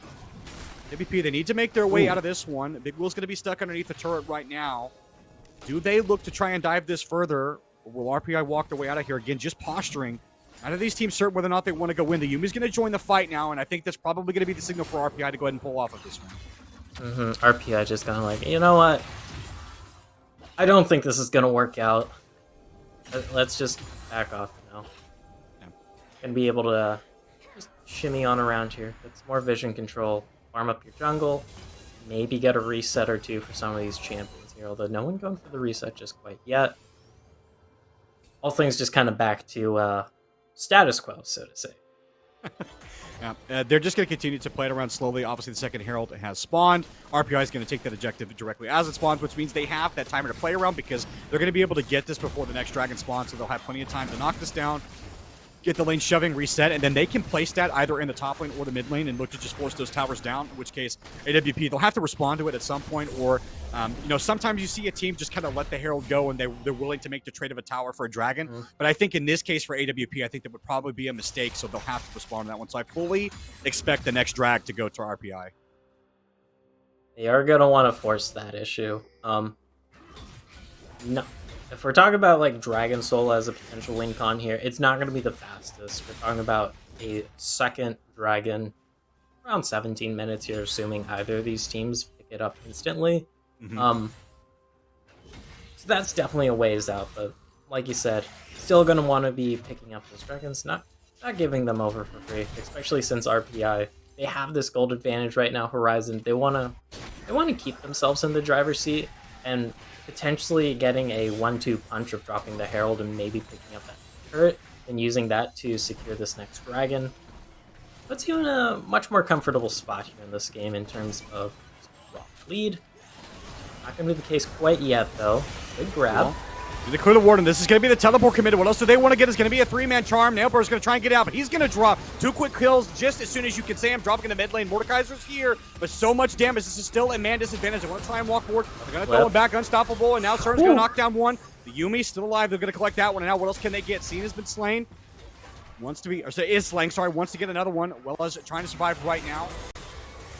AWP, they need to make their way out of this one. Big Will's going to be stuck underneath the turret right now. Do they look to try and dive this further? Or will RPI walk their way out of here? Again, just posturing. Out of these teams certain whether or not they want to go in. The Yumi's going to join the fight now, and I think that's probably going to be the signal for RPI to go ahead and pull off of this one. RPI just kind of like, you know what? I don't think this is going to work out. Let's just back off now. Yeah. And be able to just shimmy on around here. Get some more vision control. Farm up your jungle. Maybe get a reset or two for some of these champions here, although no one going for the reset just quite yet. All things just kind of back to status quo, so to say. Yeah, they're just going to continue to play it around slowly. Obviously, the second Herald has spawned. RPI is going to take that objective directly as it spawns, which means they have that timer to play around because they're going to be able to get this before the next dragon spawns, so they'll have plenty of time to knock this down, get the lane shoving, reset, and then they can place that either in the top lane or the mid lane and look to just force those towers down, in which case AWP, they'll have to respond to it at some point, or you know, sometimes you see a team just kind of let the Herald go and they're willing to make the trade of a tower for a dragon. But I think in this case for AWP, I think that would probably be a mistake, so they'll have to respond to that one. So I fully expect the next drag to go to RPI. They are going to want to force that issue. No. If we're talking about like Dragon Soul as a potential lane con here, it's not going to be the fastest. We're talking about a second dragon, around 17 minutes here, assuming either of these teams pick it up instantly. So that's definitely a ways out, but like you said, still going to want to be picking up those dragons, not giving them over for free, especially since RPI, they have this gold advantage right now. Horizon, they want to keep themselves in the driver's seat and potentially getting a 1-2 punch of dropping the Herald and maybe picking up that turret and using that to secure this next dragon. Puts you in a much more comfortable spot here in this game in terms of raw lead. Not going to be the case quite yet, though. Good grab. Cool. The clear the warden. This is going to be the teleport committed. What else do they want to get? It's going to be a 3-man charm. Nailbreaker is going to try and get out, but he's going to drop 2 quick kills just as soon as you can say I'm dropping in the mid lane. Mordekaiser's here, but so much damage. This is still a man disadvantage. They want to try and walk forward. They're going to throw him back unstoppable, and now Cern's going to knock down one. The Yumi's still alive. They're going to collect that one, and now what else can they get? Cena's been slain. Wants to be, or is slaying, sorry, wants to get another one. Wells trying to survive right now.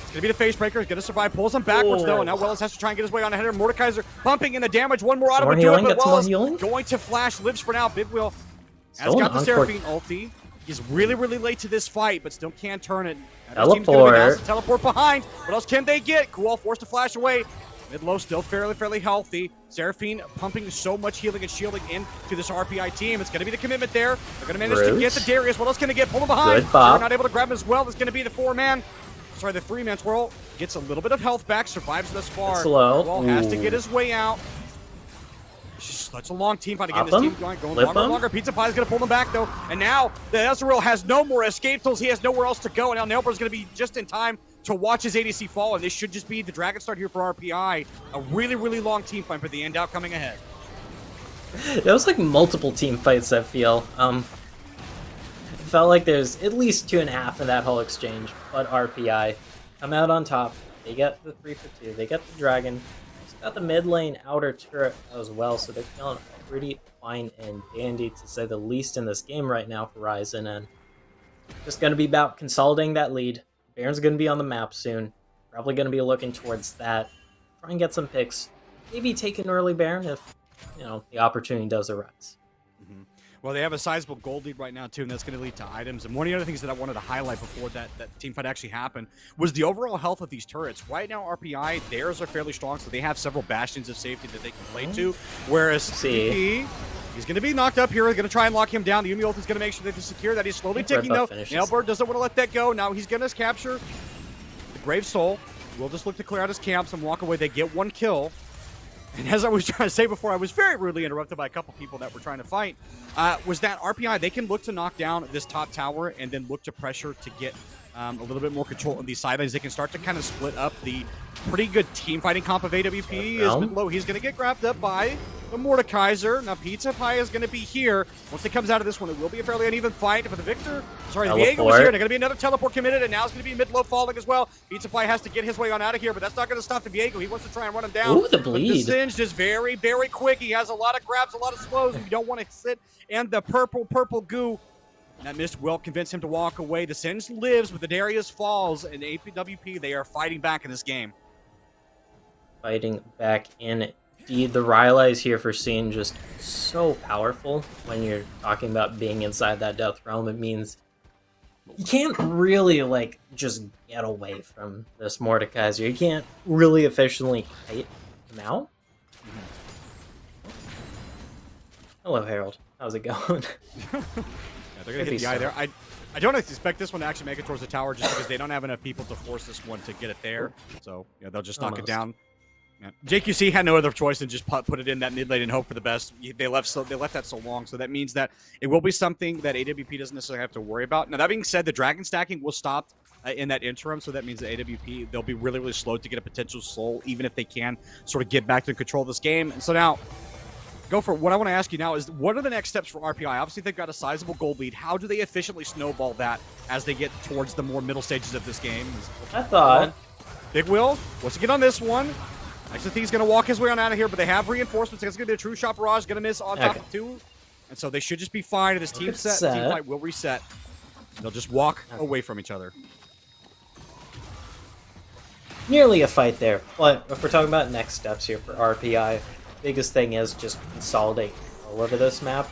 It's going to be the face breaker. He's going to survive. Pulls him backwards, though. And now Wells has to try and get his way on ahead of Mordekaiser. Pumping in the damage. One more auto would do it, but Wells going to flash. Lives for now. Big Will has got the Seraphine ulti. He's really, really late to this fight, but still can turn it. Teleport. Teleport behind. What else can they get? Cool, forced to flash away. Mid-low still fairly healthy. Seraphine pumping so much healing and shielding into this RPI team. It's going to be the commitment there. They're going to manage to get the Darius. What else can they get? Pull him behind. Good bop. They're not able to grab him as well. It's going to be the the 3-man twirl. Gets a little bit of health back. Survives thus far. It's low. Well, has to get his way out. It's just such a long team fight again. This team going longer and longer. Pizza Pie is going to pull them back, though. And now the Ezreal has no more escape tools. He has nowhere else to go. And now Nailbird is going to be just in time to watch his ADC fall. And this should just be the Dragon start here for RPI. A really long team fight for the end out coming ahead. There was like multiple team fights, I feel. It felt like there's at least 2.5 in that whole exchange. But RPI come out on top. They get the 3 for 2. They get the Dragon. Got the mid lane outer turret as well, so they're feeling pretty fine and dandy to say the least in this game right now for Ryzen, and just going to be about consolidating that lead. Baron's going to be on the map soon, probably going to be looking towards that, try and get some picks, maybe take an early Baron if, you know, the opportunity does arise. Well, they have a sizable gold lead right now, too, and that's going to lead to items. And one of the other things that I wanted to highlight before that team fight actually happened was the overall health of these turrets. Right now, RPI, theirs are fairly strong, so they have several bastions of safety that they can play to, whereas CP, he's going to be knocked up here. They're going to try and lock him down. The Yumi ult is going to make sure that they secure that. He's slowly ticking, though. Nailbird doesn't want to let that go. Now he's going to capture the Grave Soul. We'll just look to clear out his camps and walk away. They get one kill. And as I was trying to say before, I was very rudely interrupted by a couple people that were trying to fight, was that RPI, they can look to knock down this top tower and then look to pressure to get a little bit more control on these sidelines. They can start to kind of split up the pretty good team fighting comp of AWPE. Is mid low. He's going to get grabbed up by the Mordekaiser. Now Pizza Pie is going to be here. Once he comes out of this one, it will be a fairly uneven fight. But the Victor, sorry, the Viego was here. There's going to be another teleport committed, and now it's going to be mid-low falling as well. Pizza Pie has to get his way on out of here, but that's not going to stop the Viego. He wants to try and run him down. Ooh, the bleed. But the Singed is very quick. He has a lot of grabs, a lot of slows, and you don't want to sit in the purple goo. That mist will convince him to walk away. The Singed lives, but the Darius falls, and AWP, they are fighting back in this game. Fighting back in. The Rylai is here for seeing just so powerful when you're talking about being inside that death realm. It means you can't really, like, just get away from this Mordekaiser. You can't really efficiently kite him out. Hello, Harold. How's it going? Yeah, they're going to hit the eye there. I don't expect this one to actually make it towards the tower just because they don't have enough people to force this one to get it there. So, yeah, they'll just knock it down. Yeah. JQC had no other choice than just put it in that mid lane and hope for the best. They left that so long, so that means that it will be something that AWP doesn't necessarily have to worry about. Now, that being said, the Dragon stacking will stop in that interim, so that means that AWP, they'll be really slow to get a potential soul, even if they can sort of get back to control this game. And so now, go for what I want to ask you now is, what are the next steps for RPI? Obviously, they've got a sizable gold lead. How do they efficiently snowball that as they get towards the more middle stages of this game? I thought. Big Will wants to get on this one. Actually, he's going to walk his way on out of here, but they have reinforcements. It's going to be a true shot barrage. Going to miss on top of 2. And so they should just be fine. And this team fight will reset. They'll just walk away from each other. Nearly a fight there. But if we're talking about next steps here for RPI, biggest thing is just consolidate all over this map.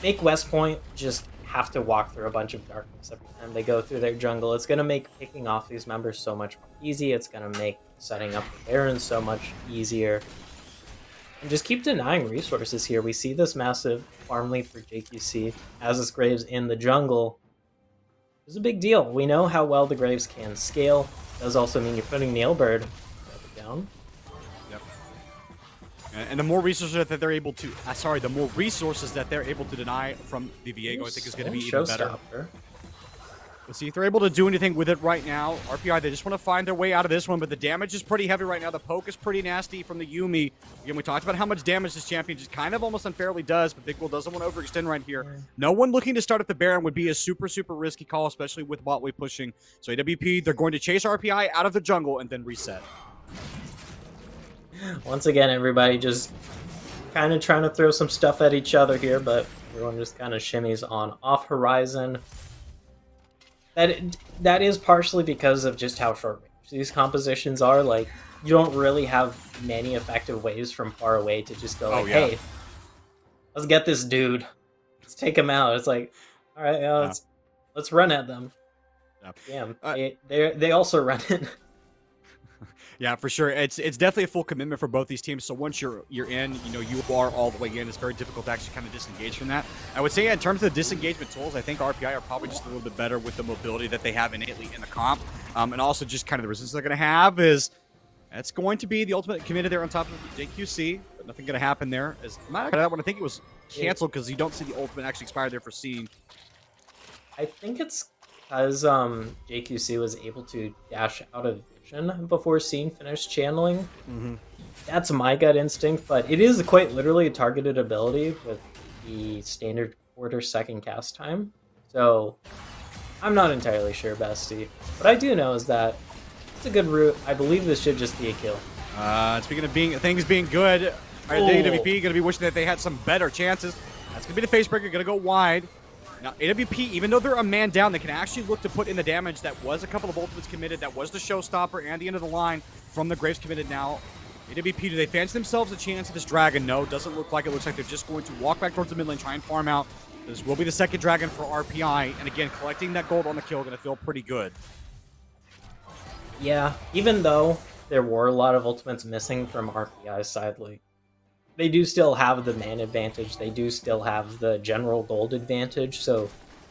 Make West Point just have to walk through a bunch of darkness every time they go through their jungle. It's going to make picking off these members so much more easy. It's going to make setting up the Baron so much easier. And just keep denying resources here. We see this massive farm lead for JQC as this Graves in the jungle. It's a big deal. We know how well the Graves can scale. It does also mean you're putting Nailbird down. And the more resources that they're able to, the more resources that they're able to deny from the Viego, I think is going to be even better. Let's see if they're able to do anything with it right now. RPI, they just want to find their way out of this one, but the damage is pretty heavy right now. The poke is pretty nasty from the Yuumi. Again, we talked about how much damage this champion just kind of almost unfairly does, but Big Will doesn't want to overextend right here. No one looking to start at the Baron would be a super risky call, especially with bot wave pushing. So AWP, they're going to chase RPI out of the jungle and then reset. Once again, everybody just kind of trying to throw some stuff at each other here, but everyone just kind of shimmies on off horizon. That is partially because of just how short range these compositions are. Like, you don't really have many effective ways from far away to just go, hey, let's get this dude. Let's take him out. It's like, all right, let's run at them. Damn, they also run in. Yeah, for sure. It's definitely a full commitment for both these teams. So once you're in, you are all the way in. It's very difficult to actually kind of disengage from that. I would say in terms of the disengagement tools, I think RPI are probably just a little bit better with the mobility that they have innately in the comp, and also just kind of the resistance they're going to have is that's going to be the ultimate committed there on top of JQC, but nothing going to happen there. As a matter of that one, I think it was canceled because you don't see the ultimate actually expire there for C. I think it's because JQC was able to dash out of vision before Scene finished channeling. Mm-hmm. That's my gut instinct, but it is quite literally a targeted ability with the standard quarter-second cast time. So I'm not entirely sure, Bestie. What I do know is that it's a good route. I believe this should just be a kill. Speaking of things being good, the AWP going to be wishing that they had some better chances. That's going to be the facebreaker, going to go wide. Now, AWP, even though they're a man down, they can actually look to put in the damage. That was a couple of ultimates committed. That was the showstopper and the end of the line from the Graves committed now. AWP, do they fancy themselves a chance at this dragon? No, doesn't look like it. Looks like they're just going to walk back towards the mid lane, try and farm out. This will be the second dragon for RPI. And again, collecting that gold on the kill going to feel pretty good. Yeah, even though there were a lot of ultimates missing from RPI's side, like, they do still have the man advantage. They do still have the general gold advantage. So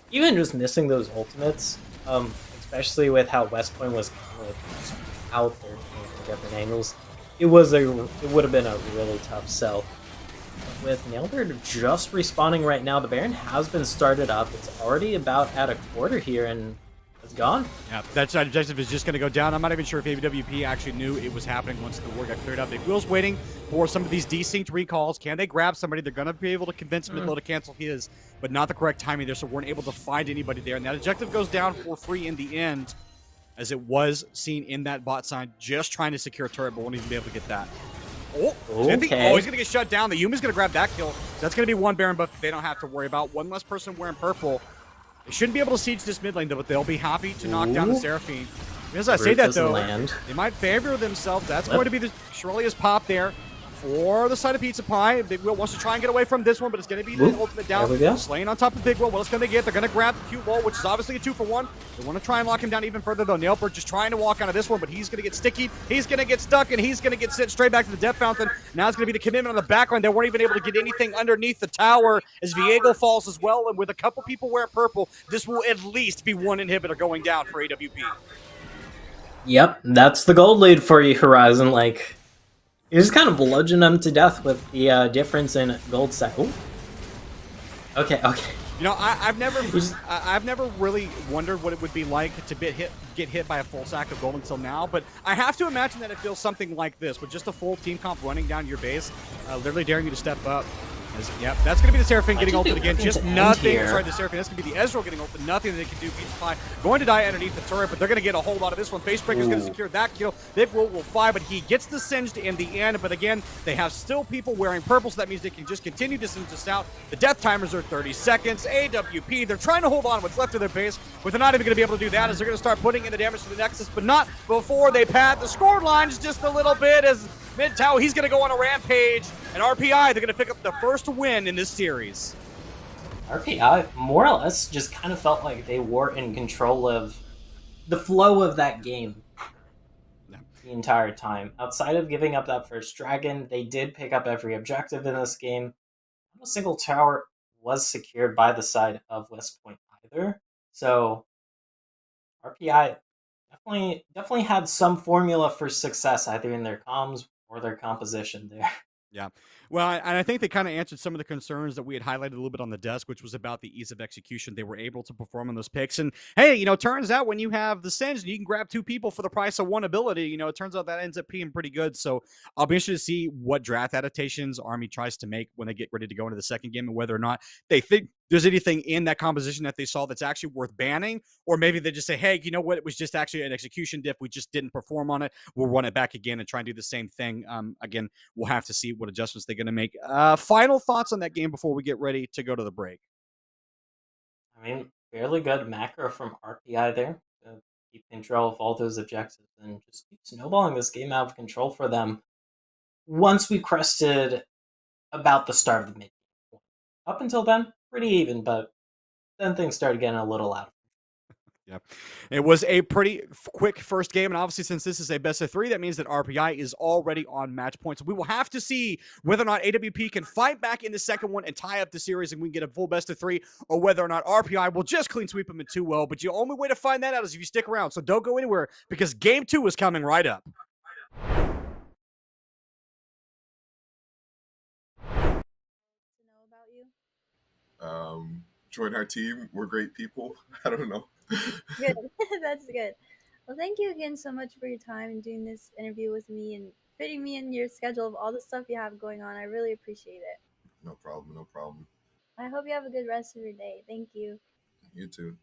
even just missing those ultimates, especially with how West Point was kind of like out there from different angles, it would have been a really tough sell. But with Nailbird just respawning right now, the Baron has been started up. It's already about at a quarter here, and it's gone. Yeah, that side objective is just going to go down. I'm not even sure if AWP actually knew it was happening once the war got cleared up. They was waiting for some of these desynced recalls. Can they grab somebody? They're going to be able to convince Midlow to cancel his, but not the correct timing there, so weren't able to find anybody there. And that objective goes down for free in the end, as it was seen in that bot side, just trying to secure a turret, but won't even be able to get that. Oh, okay. He's going to get shut down. The Yuma's going to grab that kill. So that's going to be one Baron buff they don't have to worry about. One less person wearing purple. They shouldn't be able to siege this mid lane, though, but they'll be happy to knock down the Seraphine. As I say that, though, they might favor themselves. That's going to be the Shirley's pop there for the side of Pizza Pie. Big Will wants to try and get away from this one, but it's going to be the ultimate down. Slaying on top of Big Will. What else can they get? They're going to grab the cute wall, which is obviously a 2-for-1. They want to try and lock him down even further, though. Nailbird just trying to walk out of this one, but he's going to get sticky. He's going to get stuck, and he's going to get sent straight back to the Death Fountain. Now it's going to be the commitment on the back line. They weren't even able to get anything underneath the tower as Viego falls as well, and with a couple people wearing purple, this will at least be one inhibitor going down for AWP. Yep, that's the gold lead for you, Horizon. Like, you just kind of bludgeon them to death with the difference in gold set. Ooh. Okay. You know, I've never really wondered what it would be like to get hit by a full sack of gold until now, but I have to imagine that it feels something like this, with just a full team comp running down your base, literally daring you to step up. Yep, that's going to be the Seraphine getting ulted again. Just nothing. Sorry, the Seraphine. That's going to be the Ezreal getting ulted. Nothing that they can do. Pizza Pie going to die underneath the turret, but they're going to get a whole lot of this one. Facebreaker's going to secure that kill. Big will fly, but he gets the singed in the end. But again, they have still people wearing purple, so that means they can just continue to singe us out. The death timers are 30 seconds. AWP, they're trying to hold on what's left of their base, but they're not even going to be able to do that as they're going to start putting in the damage to the Nexus, but not before they pad the score lines just a little bit as Mid Tower, he's going to go on a rampage, and RPI, they're going to pick up the first win in this series. RPI, more or less, just kind of felt like they were in control of the flow of that game the entire time. Outside of giving up that first dragon, they did pick up every objective in this game. Not a single tower was secured by the side of West Point either. So RPI definitely had some formula for success, either in their comms or their composition there. Yeah. Well, and I think they kind of answered some of the concerns that we had highlighted a little bit on the desk, which was about the ease of execution. They were able to perform on those picks. And hey, you know, turns out when you have the Singe, you can grab two people for the price of one ability. You know, it turns out that ends up being pretty good. So I'll be interested to see what draft adaptations Army tries to make when they get ready to go into the second game, and whether or not they think there's anything in that composition that they saw that's actually worth banning, or maybe they just say, hey, you know what, it was just actually an execution diff. We just didn't perform on it. We'll run it back again and try and do the same thing. Again, we'll have to see what adjustments they're going to make. Final thoughts on that game before we get ready to go to the break. I mean, fairly good macro from RPI there to keep control of all those objectives and just keep snowballing this game out of control for them. Once we crested about the start of the mid game. Up until then, pretty even, but then things started getting a little out. Yeah, it was a pretty quick first game, and obviously, since this is a best of 3, that means that RPI is already on match points. We will have to see whether or not AWP can fight back in the second one and tie up the series, and we can get a full best of 3, or whether or not RPI will just clean sweep them in 2-0. But the only way to find that out is if you stick around. So don't go anywhere, because game 2 is coming right up. To know about you? Join our team. We're great people. I don't know. Good. That's good. Well, thank you again so much for your time and doing this interview with me and fitting me in your schedule of all the stuff you have going on. I really appreciate it. No problem. No problem. I hope you have a good rest of your day. Thank you. You too.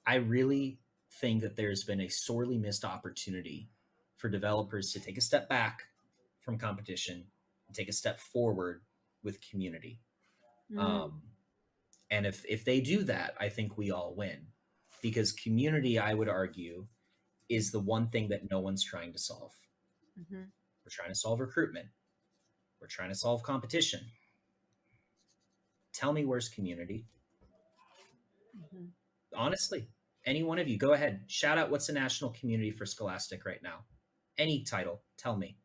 I really think that there's been a sorely missed opportunity for developers to take a step back from competition and take a step forward with community. And if they do that, I think we all win, because community, I would argue, is the one thing that no one's trying to solve. Mm-hmm. We're trying to solve recruitment. We're trying to solve competition. Tell me, where's community? Mm-hmm. Honestly, any one of you, go ahead. Shout out what's the national community for Scholastic right now. Any title, tell me.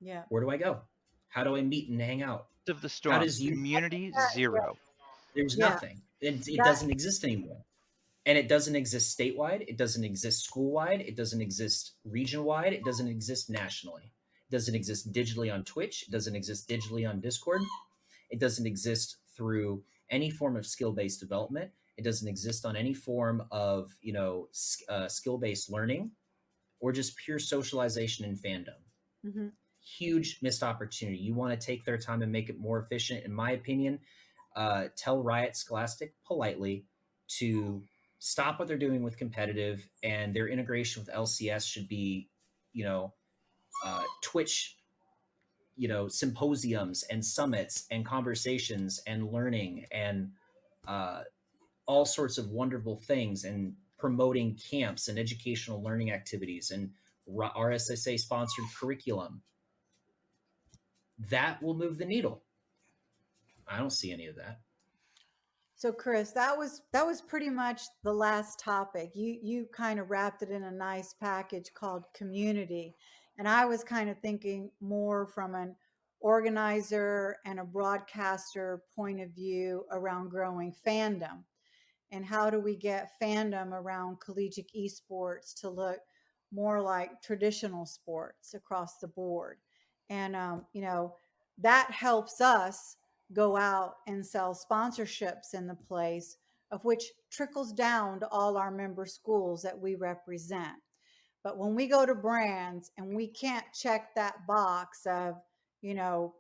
Yeah. Where do I go? How do I meet and hang out? Of the storm. Community 0. There's nothing. It doesn't exist anymore. And it doesn't exist statewide. It doesn't exist school-wide. It doesn't exist region-wide. It doesn't exist nationally. It doesn't exist digitally on Twitch. It doesn't exist digitally on Discord. It doesn't exist through any form of skill-based development. It doesn't exist on any form of, skill-based learning or just pure socialization and fandom. Mm-hmm. Huge missed opportunity. You want to take their time and make it more efficient, in my opinion. Tell Riot Scholastic politely to stop what they're doing with competitive, and their integration with LCS should be, Twitch, symposiums and summits and conversations and learning and all sorts of wonderful things, and promoting camps and educational learning activities and RSSA sponsored curriculum. That will move the needle. I don't see any of that. So Chris, that was pretty much the last topic. You kind of wrapped it in a nice package called community. And I was kind of thinking more from an organizer and a broadcaster point of view around growing fandom. And how do we get fandom around collegiate esports to look more like traditional sports across the board? And that helps us go out and sell sponsorships in the place, of which trickles down to all our member schools that we represent. But when we go to brands and we can't check that box of, 1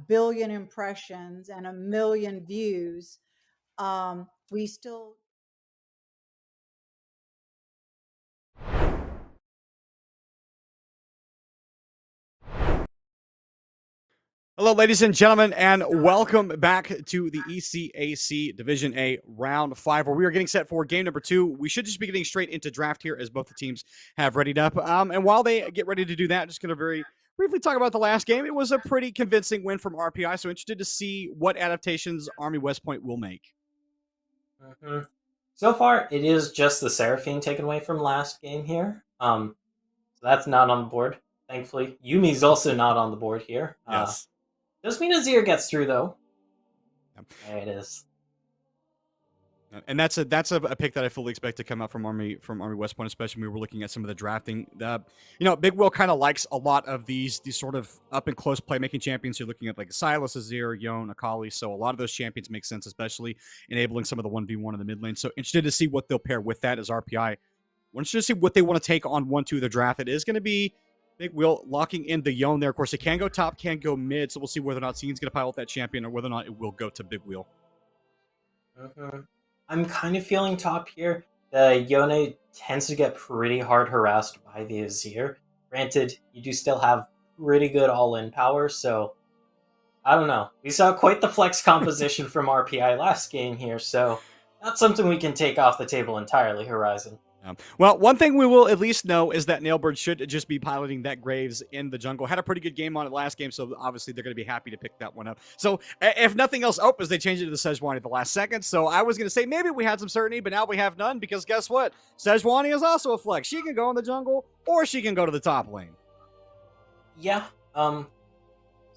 billion impressions and 1 million views, We still. Hello, ladies and gentlemen, and welcome back to the ECAC Division A Round 5, where we are getting set for game number 2. We should just be getting straight into draft here, as both the teams have readied up. And while they get ready to do that, just going to very briefly talk about the last game. It was a pretty convincing win from RPI, so interested to see what adaptations Army West Point will make. Mm-hmm. So far, it is just the Seraphine taken away from last game here. So that's not on the board, thankfully. Yumi's also not on the board here. Yes. Does mean Azir gets through, though. Yep. There it is. And that's a pick that I fully expect to come out from Army West Point, especially when we were looking at some of the drafting. Big Will kind of likes a lot of these sort of up and close playmaking champions. You're looking at like Silas, Azir, Yone, Akali. So a lot of those champions make sense, especially enabling some of the 1v1 in the mid lane. So interested to see what they'll pair with that as RPI. Interested to see what they want to take on 1-2 of the draft. It is going to be Big Will locking in the Yone there. Of course, it can go top, can go mid. So we'll see whether or not Scene's going to pilot that champion or whether or not it will go to Big Wheel. Mm-hmm. I'm kind of feeling top here. The Yone tends to get pretty hard harassed by the Azir. Granted, you do still have pretty good all-in power, so I don't know. We saw quite the flex composition from RPI last game here, so not something we can take off the table entirely, Horizon. Well, one thing we will at least know is that Nailbird should just be piloting that Graves in the jungle. Had a pretty good game on it last game, so obviously they're going to be happy to pick that one up. So if nothing else opens, they changed it to the Sejuani at the last second. So I was going to say maybe we had some certainty, but now we have none because guess what? Sejuani is also a flex. She can go in the jungle or she can go to the top lane. Yeah. So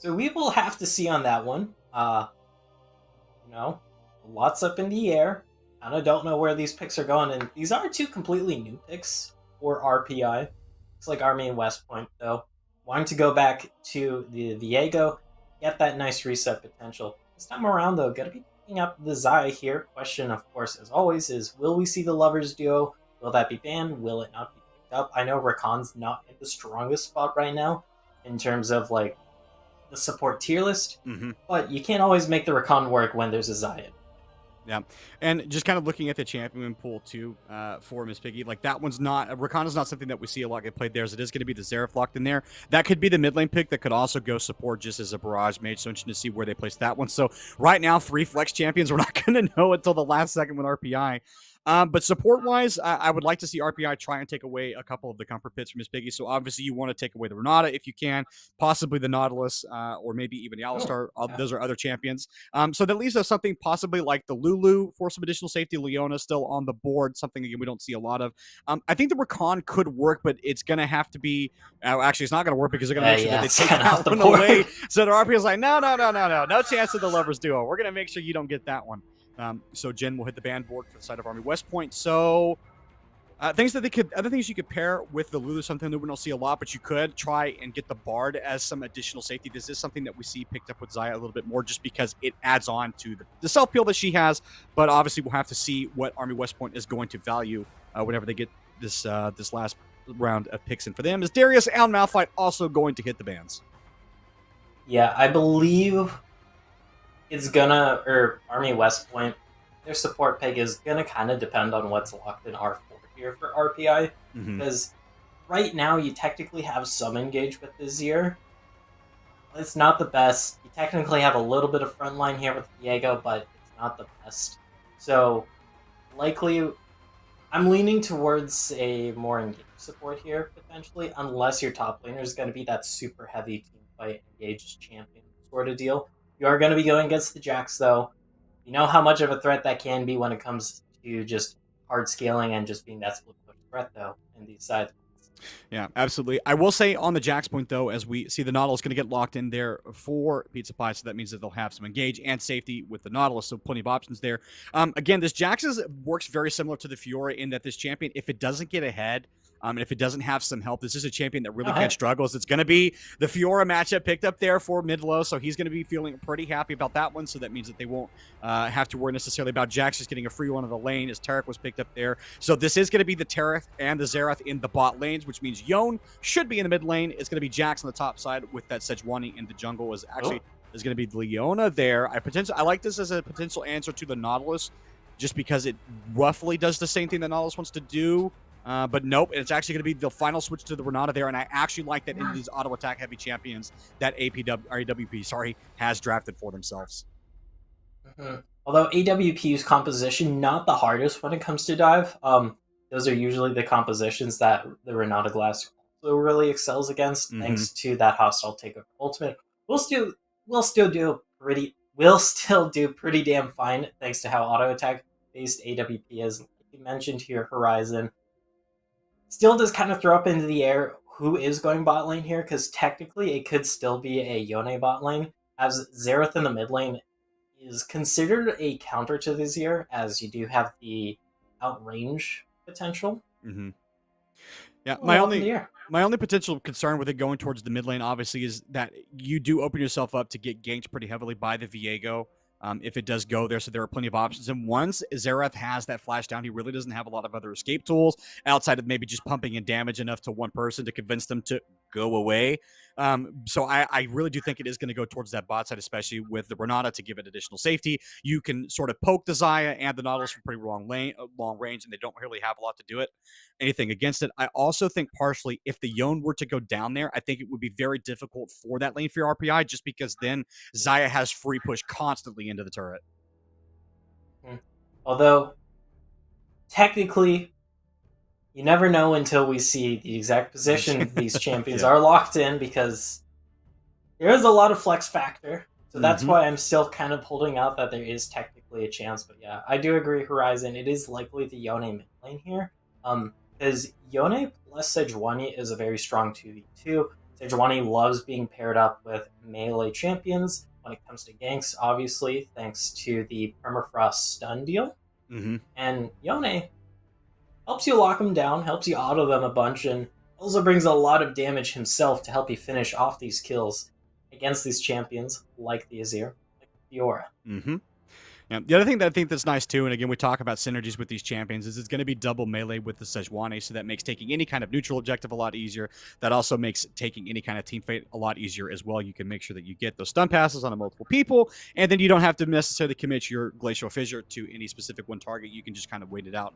we will have to see on that one. Lots up in the air. I don't know where these picks are going, and these are two completely new picks for RPI. It's like Army and West Point, though. Wanting to go back to the Viego, get that nice reset potential. This time around, though, going to be picking up the Zaya here. Question, of course, as always, is will we see the Lovers duo? Will that be banned? Will it not be picked up? I know Rakan's not in the strongest spot right now in terms of, like, the support tier list, but you can't always make the Rakan work when there's a Zaya. Yeah, and just kind of looking at the champion pool too for Miss Piggy, like that one's not Rakan is not something that we see a lot get played there. As it is going to be the Xerath locked in there. That could be the mid lane pick that could also go support just as a barrage mage. So interesting to see where they place that one. So right now, 3 flex champions. We're not going to know until the last second with RPI. But support-wise, I would like to see RPI try and take away a couple of the comfort pits from Miss Piggy. So obviously you want to take away the Renata if you can, possibly the Nautilus, or maybe even the Alistar. Those are other champions. So that leaves us something possibly like the Lulu for some additional safety. Leona still on the board, something again we don't see a lot of. I think the Rakan could work, but it's going to have to be... actually, it's not going to work because they're going to make sure that they take that one away. So the RPI is like, no chance of the Lovers duo. We're going to make sure you don't get that one. So Jen will hit the ban board for the side of Army West Point. So other things you could pair with the Lulu, something that we don't see a lot, but you could try and get the Bard as some additional safety. This is something that we see picked up with Zaya a little bit more just because it adds on to the self-peel that she has. But obviously we'll have to see what Army West Point is going to value whenever they get this last round of picks in for them. Is Darius and Malphite also going to hit the bans? Yeah, I believe... it's gonna, or Army West Point, their support pick is gonna kind of depend on what's locked in R4 here for RPI. Because right now you technically have some engage with Azir. It's not the best. You technically have a little bit of frontline here with Viego, but it's not the best. So likely, I'm leaning towards a more engaged support here, potentially, unless your top laner is going to be that super heavy teamfight engaged champion sort of deal. You are going to be going against the Jax, though. You know how much of a threat that can be when it comes to just hard scaling and just being that split push threat, though, in these sides. Yeah, absolutely. I will say on the Jax point, though, as we see the Nautilus going to get locked in there for Pizza Pie, so that means that they'll have some engage and safety with the Nautilus, so plenty of options there. Again, this Jax works very similar to the Fiora in that this champion, if it doesn't get ahead, and if it doesn't have some help, this is a champion that really can struggle. It's going to be the Fiora matchup picked up there for mid-low, so he's going to be feeling pretty happy about that one, so that means that they won't have to worry necessarily about Jax just getting a free one of the lane as Taric was picked up there. So this is going to be the Taric and the Xerath in the bot lanes, which means Yone should be in the mid lane. It's going to be Jax on the top side with that Sejuani in the jungle. Is actually is going to be Leona there. I like this as a potential answer to the Nautilus, just because it roughly does the same thing that Nautilus wants to do. But nope, it's actually going to be the final switch to the Renata there, and I actually like that in these auto attack heavy champions that AWP has drafted for themselves. Although AWP's composition not the hardest when it comes to dive. Those are usually the compositions that the Renata Glass also really excels against, thanks to that hostile takeover ultimate. We'll still do pretty damn fine thanks to how auto attack based AWP is. Like you mentioned here, Horizon still does kind of throw up into the air who is going bot lane here, because technically it could still be a Yone bot lane, as Xerath in the mid lane is considered a counter to Vizier, as you do have the outrange potential. Yeah, my only potential concern with it going towards the mid lane, obviously, is that you do open yourself up to get ganked pretty heavily by the Viego. If it does go there, so there are plenty of options. And once Xerath has that flash down, he really doesn't have a lot of other escape tools outside of maybe just pumping in damage enough to one person to convince them to go away. So I really do think it is going to go towards that bot side, especially with the Renata to give it additional safety. You can sort of poke the Xayah and the Nautilus from pretty long range, and they don't really have a lot to do anything against it. I also think partially if the Yone were to go down there, I think it would be very difficult for that lane for your RPI, just because then Xayah has free push constantly into the turret. Although, technically, you never know until we see the exact position these champions are locked in, because there is a lot of flex factor. So that's why I'm still kind of holding out that there is technically a chance. But yeah, I do agree, Horizon. It is likely the Yone mid lane here. Because Yone plus Sejuani is a very strong 2v2. Sejuani loves being paired up with melee champions when it comes to ganks, obviously, thanks to the Permafrost stun deal. And Yone helps you lock them down, helps you auto them a bunch, and also brings a lot of damage himself to help you finish off these kills against these champions, like the Azir, like Fiora. Yeah. The other thing that I think that's nice too, and again we talk about synergies with these champions, is it's going to be double melee with the Sejuani, so that makes taking any kind of neutral objective a lot easier. That also makes taking any kind of team fight a lot easier as well. You can make sure that you get those stun passes on multiple people, and then you don't have to necessarily commit your Glacial Fissure to any specific one target. You can just kind of wait it out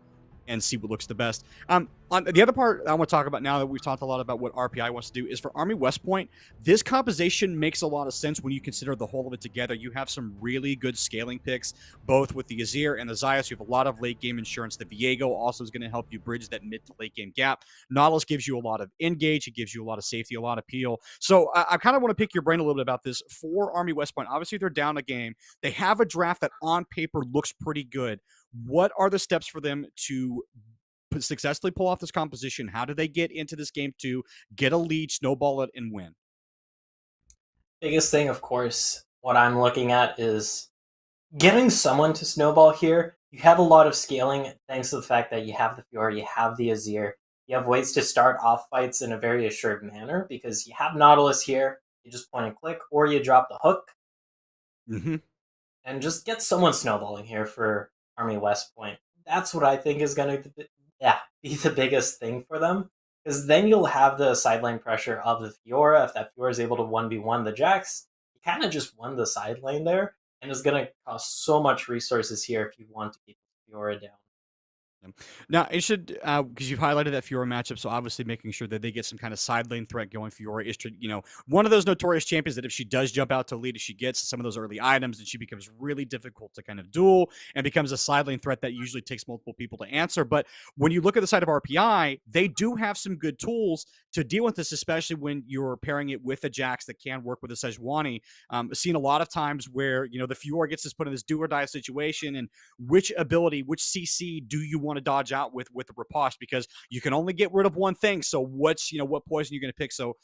and see what looks the best. On the other part I want to talk about, now that we've talked a lot about what RPI wants to do, is for Army West Point. This composition makes a lot of sense when you consider the whole of it together. You have some really good scaling picks, both with the Azir and the Xayah. So you have a lot of late game insurance. The Viego also is going to help you bridge that mid to late game gap. Nautilus gives you a lot of engage. It gives you a lot of safety, a lot of peel. So I kind of want to pick your brain a little bit about this. For Army West Point, obviously they're down a game. They have a draft that on paper looks pretty good. What are the steps for them to successfully pull off this composition? How do they get into this game to get a lead, snowball it, and win? Biggest thing, of course, what I'm looking at is getting someone to snowball here. You have a lot of scaling thanks to the fact that you have the Fiora, you have the Azir. You have ways to start off fights in a very assured manner, because you have Nautilus here. You just point and click, or you drop the hook. And just get someone snowballing here for Army West Point. That's what I think is going to be the biggest thing for them, because then you'll have the sideline pressure of the Fiora. If that Fiora is able to 1v1 the Jax, you kind of just won the side lane there, and it's going to cost so much resources here if you want to keep Fiora down. Now, it should, because you've highlighted that Fiora matchup, so obviously making sure that they get some kind of side lane threat going. Fiora is, one of those notorious champions that if she does jump out to lead, if she gets some of those early items, then she becomes really difficult to kind of duel and becomes a side lane threat that usually takes multiple people to answer. But when you look at the side of RPI, they do have some good tools to deal with this, especially when you're pairing it with a Jax that can work with a Sejuani. I've seen a lot of times where, the Fiora gets us put in this do or die situation, and which ability, which CC do you want to dodge out with the riposte, because you can only get rid of one thing. So what poison you're going to pick? So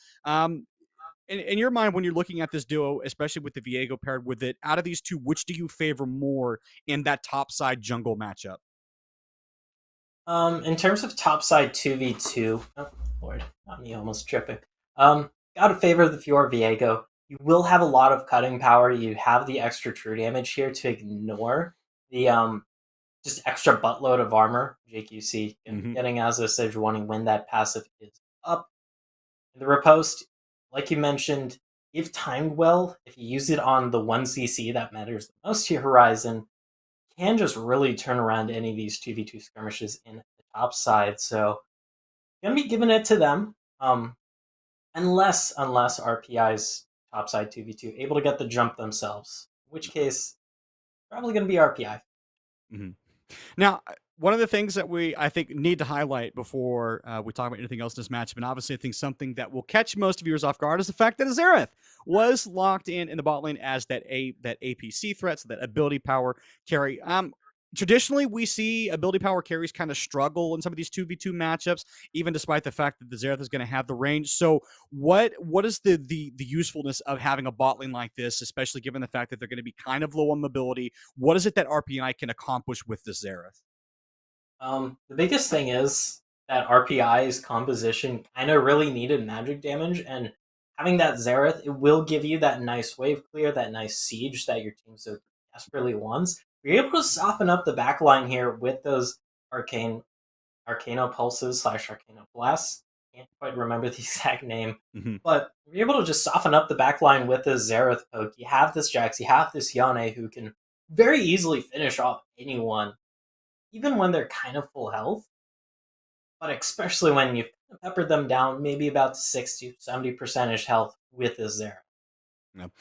in your mind, when you're looking at this duo, especially with the Viego paired with it, out of these two, which do you favor more in that top side jungle matchup? In terms of top side 2v2, oh lord, not me almost tripping. Gotta favor the Fiora Viego. You will have a lot of cutting power. You have the extra true damage here to ignore the just extra buttload of armor JQC getting as a Sejuani when that passive is up. The riposte, like you mentioned, if timed well, if you use it on the one CC that matters the most to your Horizon, can just really turn around any of these 2v2 skirmishes in the top side. So gonna be giving it to them. Unless RPI's topside 2v2 able to get the jump themselves, in which case probably gonna be RPI. Mm-hmm. Now, one of the things that I think need to highlight before we talk about anything else in this matchup, and obviously I think something that will catch most viewers off guard, is the fact that Azereth was locked in the bot lane as that APC threat, so that ability power carry. Traditionally, we see ability power carries kind of struggle in some of these 2v2 matchups, even despite the fact that the Xerath is going to have the range. So what is the usefulness of having a bot lane like this, especially given the fact that they're going to be kind of low on mobility? What is it that RPI can accomplish with the Xerath? The biggest thing is that RPI's composition kind of really needed magic damage, and having that Xerath, it will give you that nice wave clear, that nice siege that your team so desperately wants. You're able to soften up the backline here with those Arcano Pulses / Arcano Blasts. Can't quite remember the exact name. Mm-hmm. But you're able to just soften up the backline with this Xerath poke. You have this Jax, you have this Yone who can very easily finish off anyone, even when they're kind of full health. But especially when you've peppered them down maybe about 60-70% health with this Xerath. No.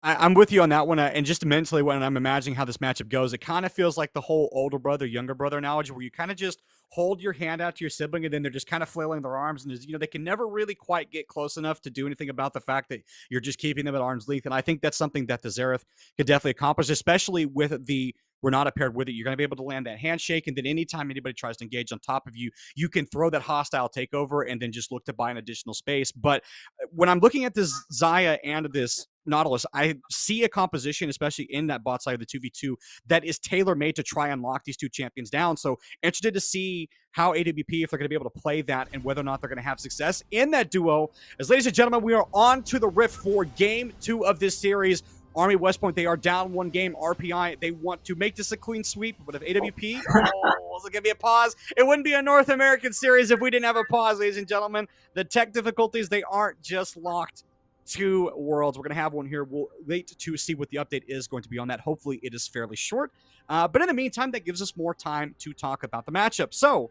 I'm with you on that one, and just mentally when I'm imagining how this matchup goes, it kind of feels like the whole older brother, younger brother analogy, where you kind of just hold your hand out to your sibling, and then they're just kind of flailing their arms, and they can never really quite get close enough to do anything about the fact that you're just keeping them at arm's length. And I think that's something that the Xerath could definitely accomplish, especially with the Renata paired with it. You're going to be able to land that handshake, and then anytime anybody tries to engage on top of you, you can throw that hostile takeover and then just look to buy an additional space. But when I'm looking at this Xayah and this Nautilus, I see a composition, especially in that bot side of the 2v2, that is tailor-made to try and lock these two champions down. So interested to see how AWPE, if they're going to be able to play that and whether or not they're going to have success in that duo. As ladies and gentlemen, we are on to the Rift for Game 2 of this series. Army West Point, they are down one game. RPI, they want to make this a clean sweep, but if AWP, is it going to be a pause? It wouldn't be a North American series if we didn't have a pause, ladies and gentlemen. The tech difficulties, they aren't just locked to Worlds. We're going to have one here. We'll wait to see what the update is going to be on that. Hopefully it is fairly short. But in the meantime, that gives us more time to talk about the matchup. So,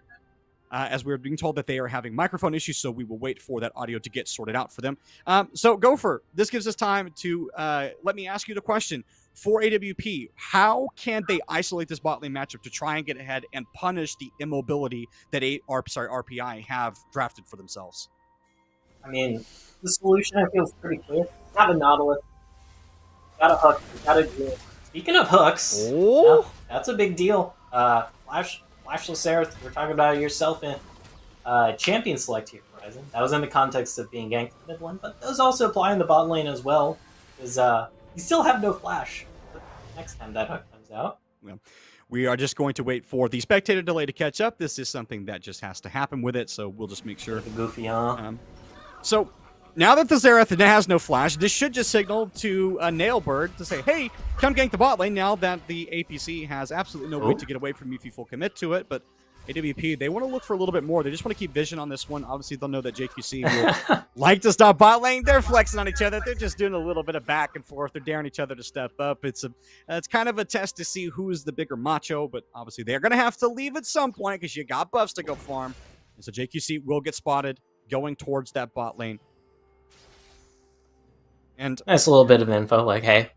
as we're being told that they are having microphone issues, so we will wait for that audio to get sorted out for them. So, Gopher, this gives us time to let me ask you the question. For AWP, how can they isolate this bot lane matchup to try and get ahead and punish the immobility that RPI have drafted for themselves? I mean, the solution I feel is pretty clear. Have a Nautilus, got a hook, got a duel. Speaking of hooks, that's a big deal. Flashless Aerith, you're talking about yourself in champion select here, Horizon. That was in the context of being ganked in mid lane, but those also apply in the bot lane as well, because you still have no flash next time that hook comes out. Yeah. We are just going to wait for the spectator delay to catch up. This is something that just has to happen with it, so we'll just make sure. The goofy, So now that the Xerath has no flash, this should just signal to Nailbird to say, hey, come gank the bot lane now that the APC has absolutely no way to get away from you if you full commit to it. But AWP, they want to look for a little bit more. They just want to keep vision on this one. Obviously, they'll know that JQC will like to stop bot lane. They're flexing on each other. They're just doing a little bit of back and forth. They're daring each other to step up. It's kind of a test to see who's the bigger macho, but obviously they're going to have to leave at some point because you got buffs to go farm. And so JQC will get spotted going towards that bot lane. And nice little bit of info, like, hey,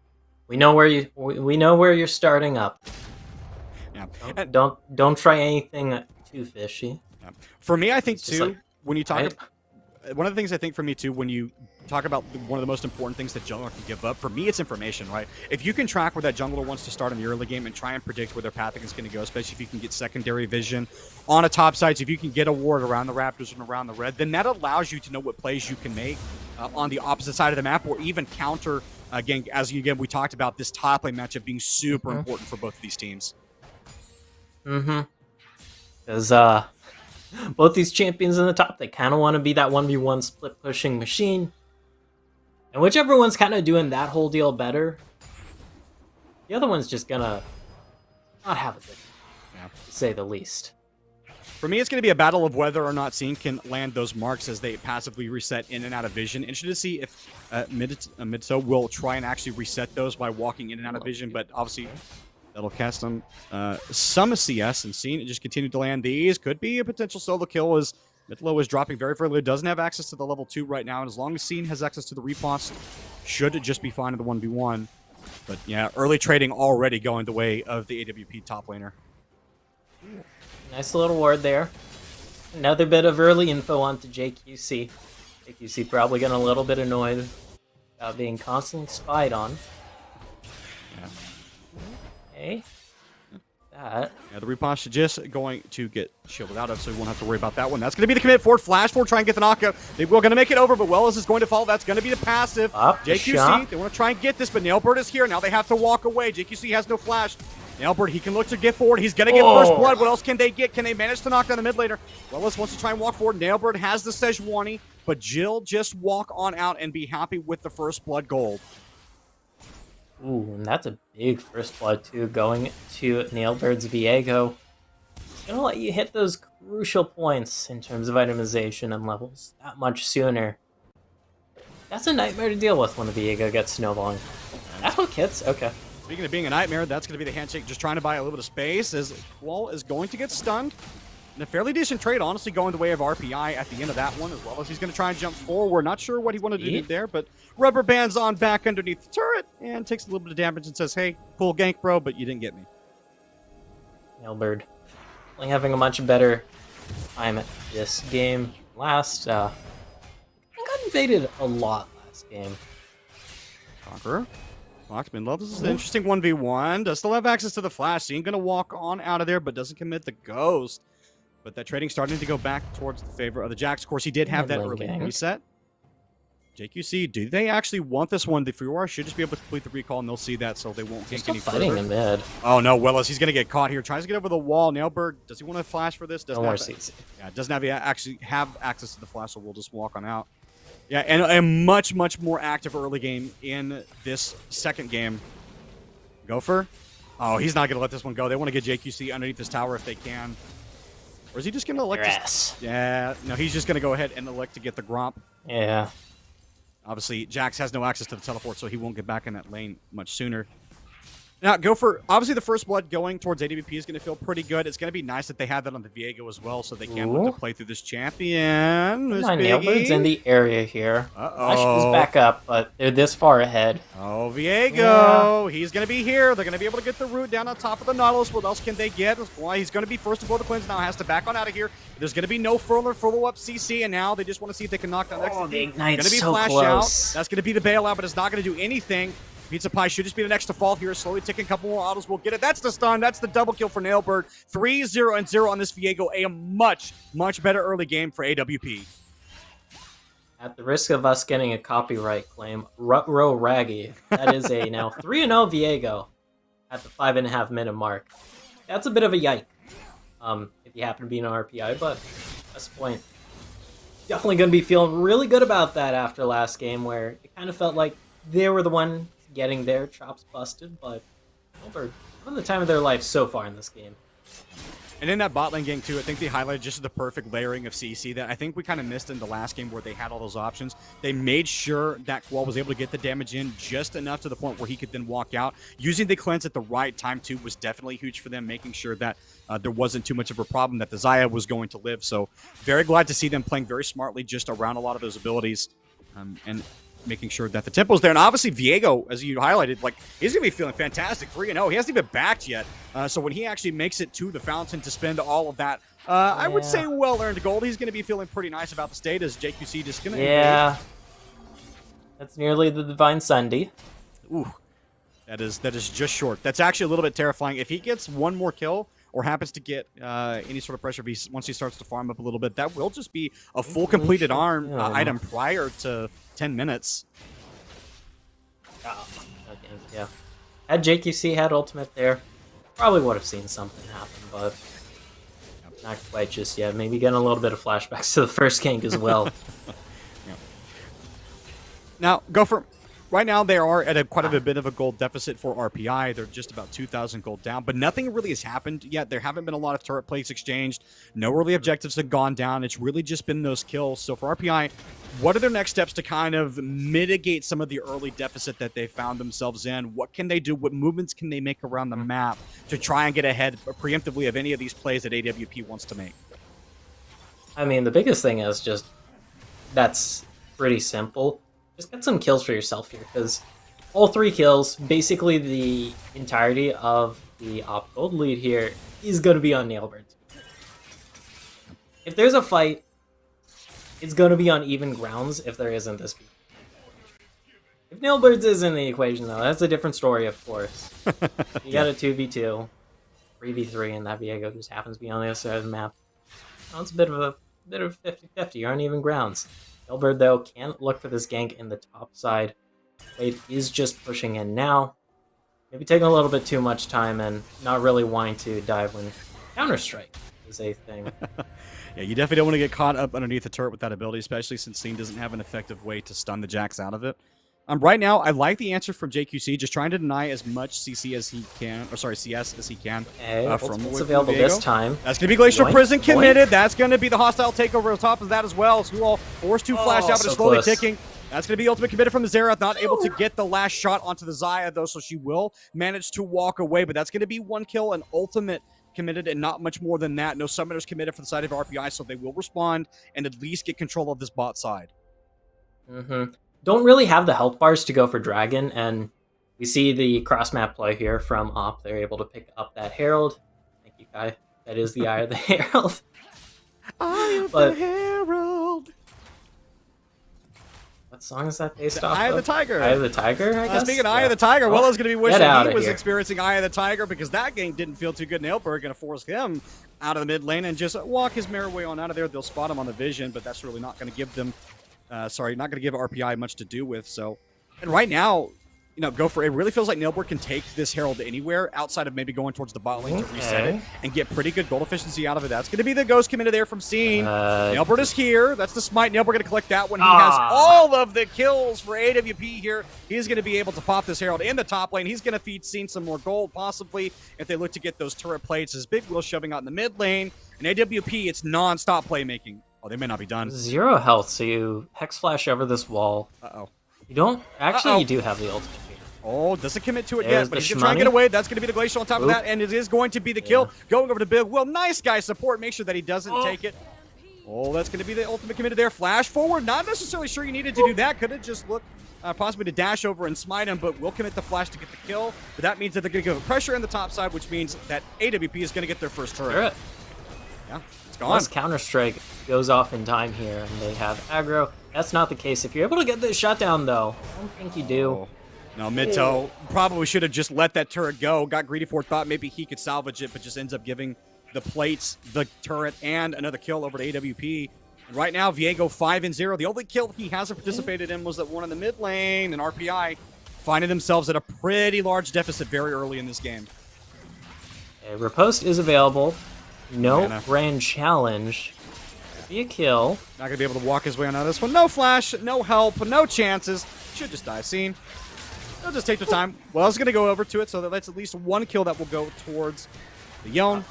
we know where you're starting up. Yeah. Don't try anything too fishy. Yeah. For me, I think It's too, like, when you talk, right? One of the things I think for me too, when you talk about one of the most important things that jungler can give up, for me, it's information, right? If you can track where that jungler wants to start in the early game and try and predict where their pathing is going to go, especially if you can get secondary vision on a top side, so if you can get a ward around the Raptors and around the red, then that allows you to know what plays you can make on the opposite side of the map, or even counter, again, we talked about this top lane matchup being super important for both of these teams. Because both these champions in the top, they kind of want to be that 1v1 split pushing machine. And whichever one's kind of doing that whole deal better, the other one's just gonna not have a good time, to say the least. For me, it's going to be a battle of whether or not Scene can land those marks as they passively reset in and out of vision. Interested to see if Midso will try and actually reset those by walking in and out of vision, but obviously that'll cast them some CS, and Scene just continue to land these. Could be a potential solo kill as Midlo is dropping very early, doesn't have access to the level 2 right now, and as long as Scene has access to the riposte, should just be fine in the 1v1. But yeah, early trading already going the way of the AWP top laner. Nice little ward there. Another bit of early info onto JQC. JQC probably getting a little bit annoyed about being constantly spied on. Yeah. Okay. That. Yeah, the riposte just going to get shielded out of, so we won't have to worry about that one. That's going to be the commit for Flash for try and get the knockout. They will going to make it over, but Wellis is going to fall. That's going to be the passive. Up the JQC, shot. they want to try and get this, but Nailbird is here. Now they have to walk away. JQC has no flash. Nailbird, he can look to get forward. He's going to get first blood. What else can they get? Can they manage to knock down the mid laner? Wellis wants to try and walk forward. Nailbird has the Sejuani, but Jill just walk on out and be happy with the first blood gold. Ooh, and that's a big first blood too, going to Nailbird's Viego. It's gonna let you hit those crucial points in terms of itemization and levels that much sooner. That's a nightmare to deal with when the Viego gets snowballing. That hook hits? Okay. Speaking of being a nightmare, that's going to be the handshake, just trying to buy a little bit of space as Wall is going to get stunned. And a fairly decent trade, honestly, going the way of RPI at the end of that one, as well as he's going to try and jump forward. Not sure what he wanted to do there, but rubber bands on back underneath the turret and takes a little bit of damage and says, hey, cool gank, bro, but you didn't get me. Nailbird only having a much better time at this game. Last, I got invaded a lot last game. Conqueror. Lockman Love, this is an interesting 1v1. Does still have access to the flash. Scene going to walk on out of there, but doesn't commit the ghost. But that trading starting to go back towards the favor of the Jax. Of course, he did have that early reset. JQC, do they actually want this one? The Furor should just be able to complete the recall, and they'll see that, so they won't gank any further. Fighting in mid. Oh no, Wellis, he's going to get caught here. Tries to get over the wall. Nailbird, does he want to flash for this? No more CC. Yeah, doesn't have actually have access to the flash, so we'll just walk on out. Yeah, and a much, much more active early game in this second game. Gopher? Oh, he's not going to let this one go. They want to get JQC underneath this tower if they can. Or is he just going to elect to... Yeah, no, he's just going to go ahead and elect to get the Gromp. Yeah. Obviously, Jax has no access to the teleport, so he won't get back in that lane much sooner. Now, Gopher, obviously the first blood going towards AWP is going to feel pretty good. It's going to be nice that they have that on the Viego as well, so they can look to play through this champion. Nailbird's in the area here. Uh-oh. Flash is back up, but they're this far ahead. Oh, Viego. Yeah. He's going to be here. They're going to be able to get the root down on top of the Nautilus. What else can they get? Why he's going to be first to blow the cleanse now. Has to back on out of here. There's going to be no further follow-up CC, and now they just want to see if they can knock down next. The Ignite's going to be so flash close. out. That's going to be the bailout, but it's not going to do anything. Pizza Pie should just be the next to fall here. Slowly ticking a couple more autos. We'll get it. That's the stun. That's the double kill for Nailbird. 3-0-0 on this Viego. A much, much better early game for AWP. At the risk of us getting a copyright claim, Rutro Raggy. That is a now 3-0 Viego at the 5.5 minute mark. That's a bit of a yike. If you happen to be an RPI, but that's the point. Definitely going to be feeling really good about that after last game, where it kind of felt like they were the one getting their chops busted, but Nailbird having the time of their life so far in this game. And in that bot lane game, too, I think they highlighted just the perfect layering of CC that I think we kind of missed in the last game where they had all those options. They made sure that Qual was able to get the damage in just enough to the point where he could then walk out. Using the cleanse at the right time, too, was definitely huge for them, making sure that there wasn't too much of a problem, that the Xayah was going to live. So very glad to see them playing very smartly just around a lot of those abilities. And making sure that the tempo's there. And obviously, Viego, as you highlighted, like, he's going to be feeling fantastic. 3-0. He hasn't even backed yet. So when he actually makes it to the fountain to spend all of that, I would say well-earned gold, he's going to be feeling pretty nice about the state as JQC just going to... Yeah. That's nearly the Divine Sunday. Ooh. That is just short. That's actually a little bit terrifying. If he gets one more kill or happens to get any sort of pressure once he starts to farm up a little bit, that will just be a full completed arm item prior to 10 minutes. Oh, okay, yeah. Had JQC had ultimate there, probably would have seen something happen, but not quite just yet. Maybe getting a little bit of flashbacks to the first gank as well. Now, Gopher, right now they are at quite a bit of a gold deficit for RPI. They're just about 2,000 gold down, but nothing really has happened yet. There haven't been a lot of turret plates exchanged. No early objectives have gone down. It's really just been those kills. So for RPI, what are their next steps to kind of mitigate some of the early deficit that they found themselves in? What can they do? What movements can they make around the map to try and get ahead preemptively of any of these plays that AWP wants to make? I mean, the biggest thing is just that's pretty simple. Just get some kills for yourself here, because all 3 kills, basically the entirety of the AWPE gold lead here, is going to be on Nailbirds. If there's a fight, it's going to be on even grounds if there isn't this. If Nailbirds is in the equation, though, that's a different story, of course. You got a 2v2, 3v3, and that Viego just happens to be on the other side of the map. Well, it's a bit of 50-50, on even grounds. Nailbird, though, can't look for this gank in the top side. Wade is just pushing in now. Maybe taking a little bit too much time and not really wanting to dive when Counter-Strike is a thing. Yeah, you definitely don't want to get caught up underneath the turret with that ability, especially since Scene doesn't have an effective way to stun the Jacks out of it. Right now, I like the answer from JQC, just trying to deny as much CC as he can, or sorry, CS as he can. From what's available this time. That's going to be Glacial Prison committed. That's going to be the hostile takeover on top of that as well. Skull forced to flash out, but so it's slowly close. ticking. That's going to be ultimate committed from the Xerath, not able to get the last shot onto the Xayah, though, so she will manage to walk away, but that's going to be 1 kill, an ultimate committed, and not much more than that. No summoners committed for the side of RPI, so they will respond and at least get control of this bot side. Don't really have the health bars to go for Dragon, and we see the cross-map play here from AWPE. They're able to pick up that Herald. Thank you, Kai. That is the Eye of the Herald. Eye of the Herald. What song is that based off Eye of the Tiger. Eye of the Tiger, I guess? Speaking of Eye of the Tiger, Will is going to be wishing he was here. experiencing Eye of the Tiger, because that game didn't feel too good. Nailbird going to force him out of the mid lane and just walk his merry way on out of there. They'll spot him on the vision, but that's really not going to give them not going to give RPI much to do with. So, and right now, go for it. It really feels like Nailbird can take this Herald anywhere outside of maybe going towards the bot lane to reset it and get pretty good gold efficiency out of it. That's going to be the Ghost committed there from Scene. Nailbird is here. That's the smite. Nailbird going to collect that one. He has all of the kills for AWP here. He's going to be able to pop this Herald in the top lane. He's going to feed Scene some more gold, possibly, if they look to get those turret plates. His Big Will shoving out in the mid lane. And AWP, it's non-stop playmaking. Oh, they may not be done. 0 health, so you Hex Flash over this wall. Uh-oh. You don't... Actually, you do have the ultimate here. Oh, doesn't commit to it There's yet, but the he's going to try and get away. That's going to be the Glacial on top of that, and it is going to be the kill. Going over to Big Will. Nice guy support. Make sure that he doesn't take it. Oh, that's going to be the ultimate committed there. Flash forward. Not necessarily sure you needed to do that. Could have just looked possibly to dash over and smite him, but will commit the flash to get the kill. But that means that they're going to give pressure in the top side, which means that AWP is going to get their first turret. Yeah, it's gone. Unless Counter-Strike goes off in time here and they have aggro. That's not the case. If you're able to get this shutdown, though, I don't think you do. Oh. No, Midtoe probably should have just let that turret go. Got greedy for it, thought maybe he could salvage it, but just ends up giving the plates, the turret, and another kill over to AWP. And right now, Viego 5-0. The only kill he hasn't participated in was that one in the mid lane, and RPI finding themselves at a pretty large deficit very early in this game. Okay, Riposte is available. No grand challenge. Be a kill. Not going to be able to walk his way on out of this one. No flash, no help, no chances. Should just die. Scene. They'll just take their time. Well, I was going to go over to it, so that's at least 1 kill that will go towards the Yone.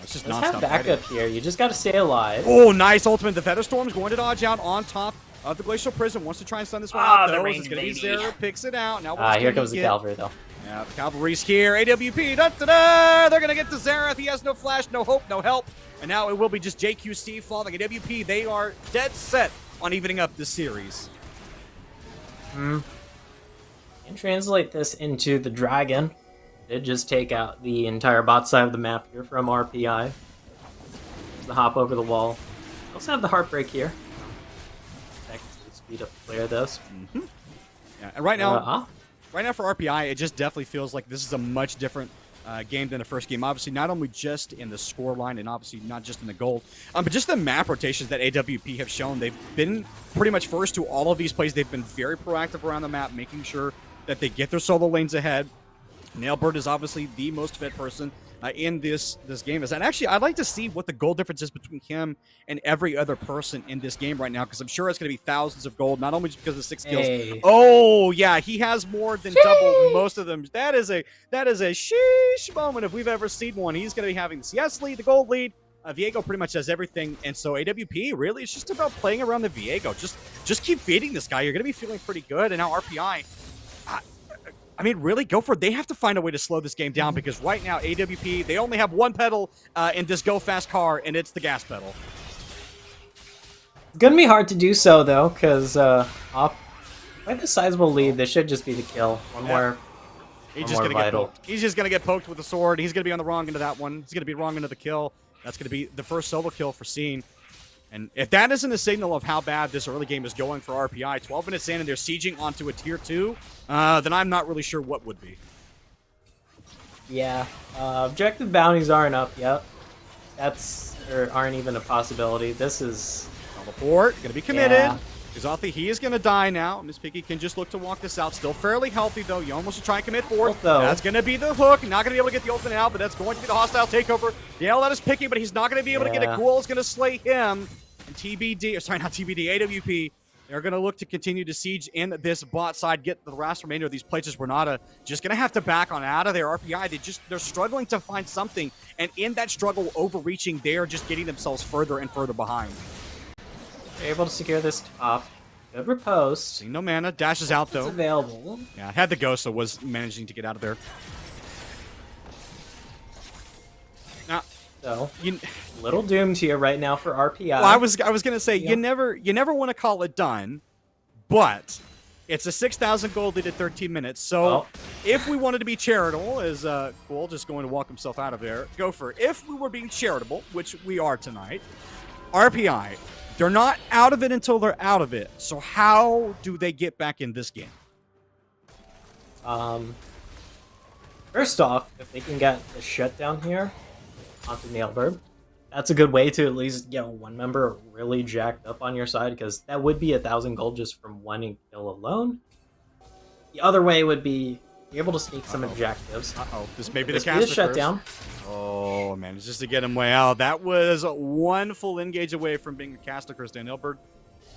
It's just Let's nonstop have backup here. You just got to stay alive. Oh, nice ultimate. The Featherstorm's going to dodge out on top of the Glacial Prison. Wants to try and stun this one out, though. It's going to be Zero. Picks it out. Now Here comes the Cavalry, though. Yeah, the Cavalry's here. AWP. Da-da-da! They're going to get to Xerath. He has no flash, no hope, no help. And now it will be just JQC falling. AWP, they are dead set on evening up this series. And translate this into the Dragon. Did just take out the entire bot side of the map here from RPI. The hop over the wall. Also have the Heartbreak here. Speed up the player this. Yeah, and right now for RPI, it just definitely feels like this is a much different game than the first game. Obviously, not only just in the score line and obviously not just in the gold, but just the map rotations that AWP have shown. They've been pretty much first to all of these plays. They've been very proactive around the map, making sure that they get their solo lanes ahead. Nailbird is obviously the most fed person in this game. And actually, I'd like to see what the gold difference is between him and every other person in this game right now, because I'm sure it's going to be thousands of gold, not only just because of 6 kills. Hey. Oh yeah, he has more than double most of them. That is a sheesh moment if we've ever seen one. He's going to be having the CS lead, the gold lead. Viego pretty much does everything, and so AWP really it's just about playing around the Viego. Just keep feeding this guy. You're going to be feeling pretty good. And now RPI. I mean, really, go for it. They have to find a way to slow this game down, because right now, AWP, they only have one pedal in this go-fast car, and it's the gas pedal. It's going to be hard to do so, though, because quite a sizable lead. This should just be the kill. One more He's just going to get poked. He's just going to get poked with the sword. He's going to be on the wrong end of that one. He's going to be wrong end of the kill. That's going to be the first solo kill for Scene. And if that isn't a signal of how bad this early game is going for RPI, 12 minutes in and they're sieging onto a tier 2, then I'm not really sure what would be. Yeah, objective bounties aren't up yet. Aren't even a possibility. This is... Teleport, going to be committed. Yeah. Kazathi, he is going to die now. Miss Piggy can just look to walk this out. Still fairly healthy, though. You almost try and commit forward. That's going to be the hook. Not going to be able to get the ultimate out, but that's going to be the hostile takeover. Yeah, that is Picky, but he's not going to be able to get it. Cool is going to slay him. And TBD, or sorry, not TBD, AWP, they're going to look to continue to siege in this bot side, get the last remainder of these places. Renata just going to have to back on out of there. RPI, they're struggling to find something, and in that struggle, overreaching, they're just getting themselves further and further behind. They're able to secure this top. Good riposte. See no mana. Dashes out, though. It's available. Yeah, had the ghost, so was managing to get out of there. Now, so, little doomed here right now for RPI. Well, I was gonna say you never want to call it done, but it's a 6,000 gold lead at 13 minutes. So if we wanted to be charitable, as Cool just going to walk himself out of there, go for it. If we were being charitable, which we are tonight, RPI, they're not out of it until they're out of it. So how do they get back in this game? First off, if they can get the shutdown here onto Nailbird, that's a good way to at least get one member really jacked up on your side, because that would be 1,000 gold just from one kill alone. The other way would be be able to sneak some objectives. This may be the caster shutdown. Oh man, it's just to get him way out. That was one full engage away from being a caster curse. Nailbird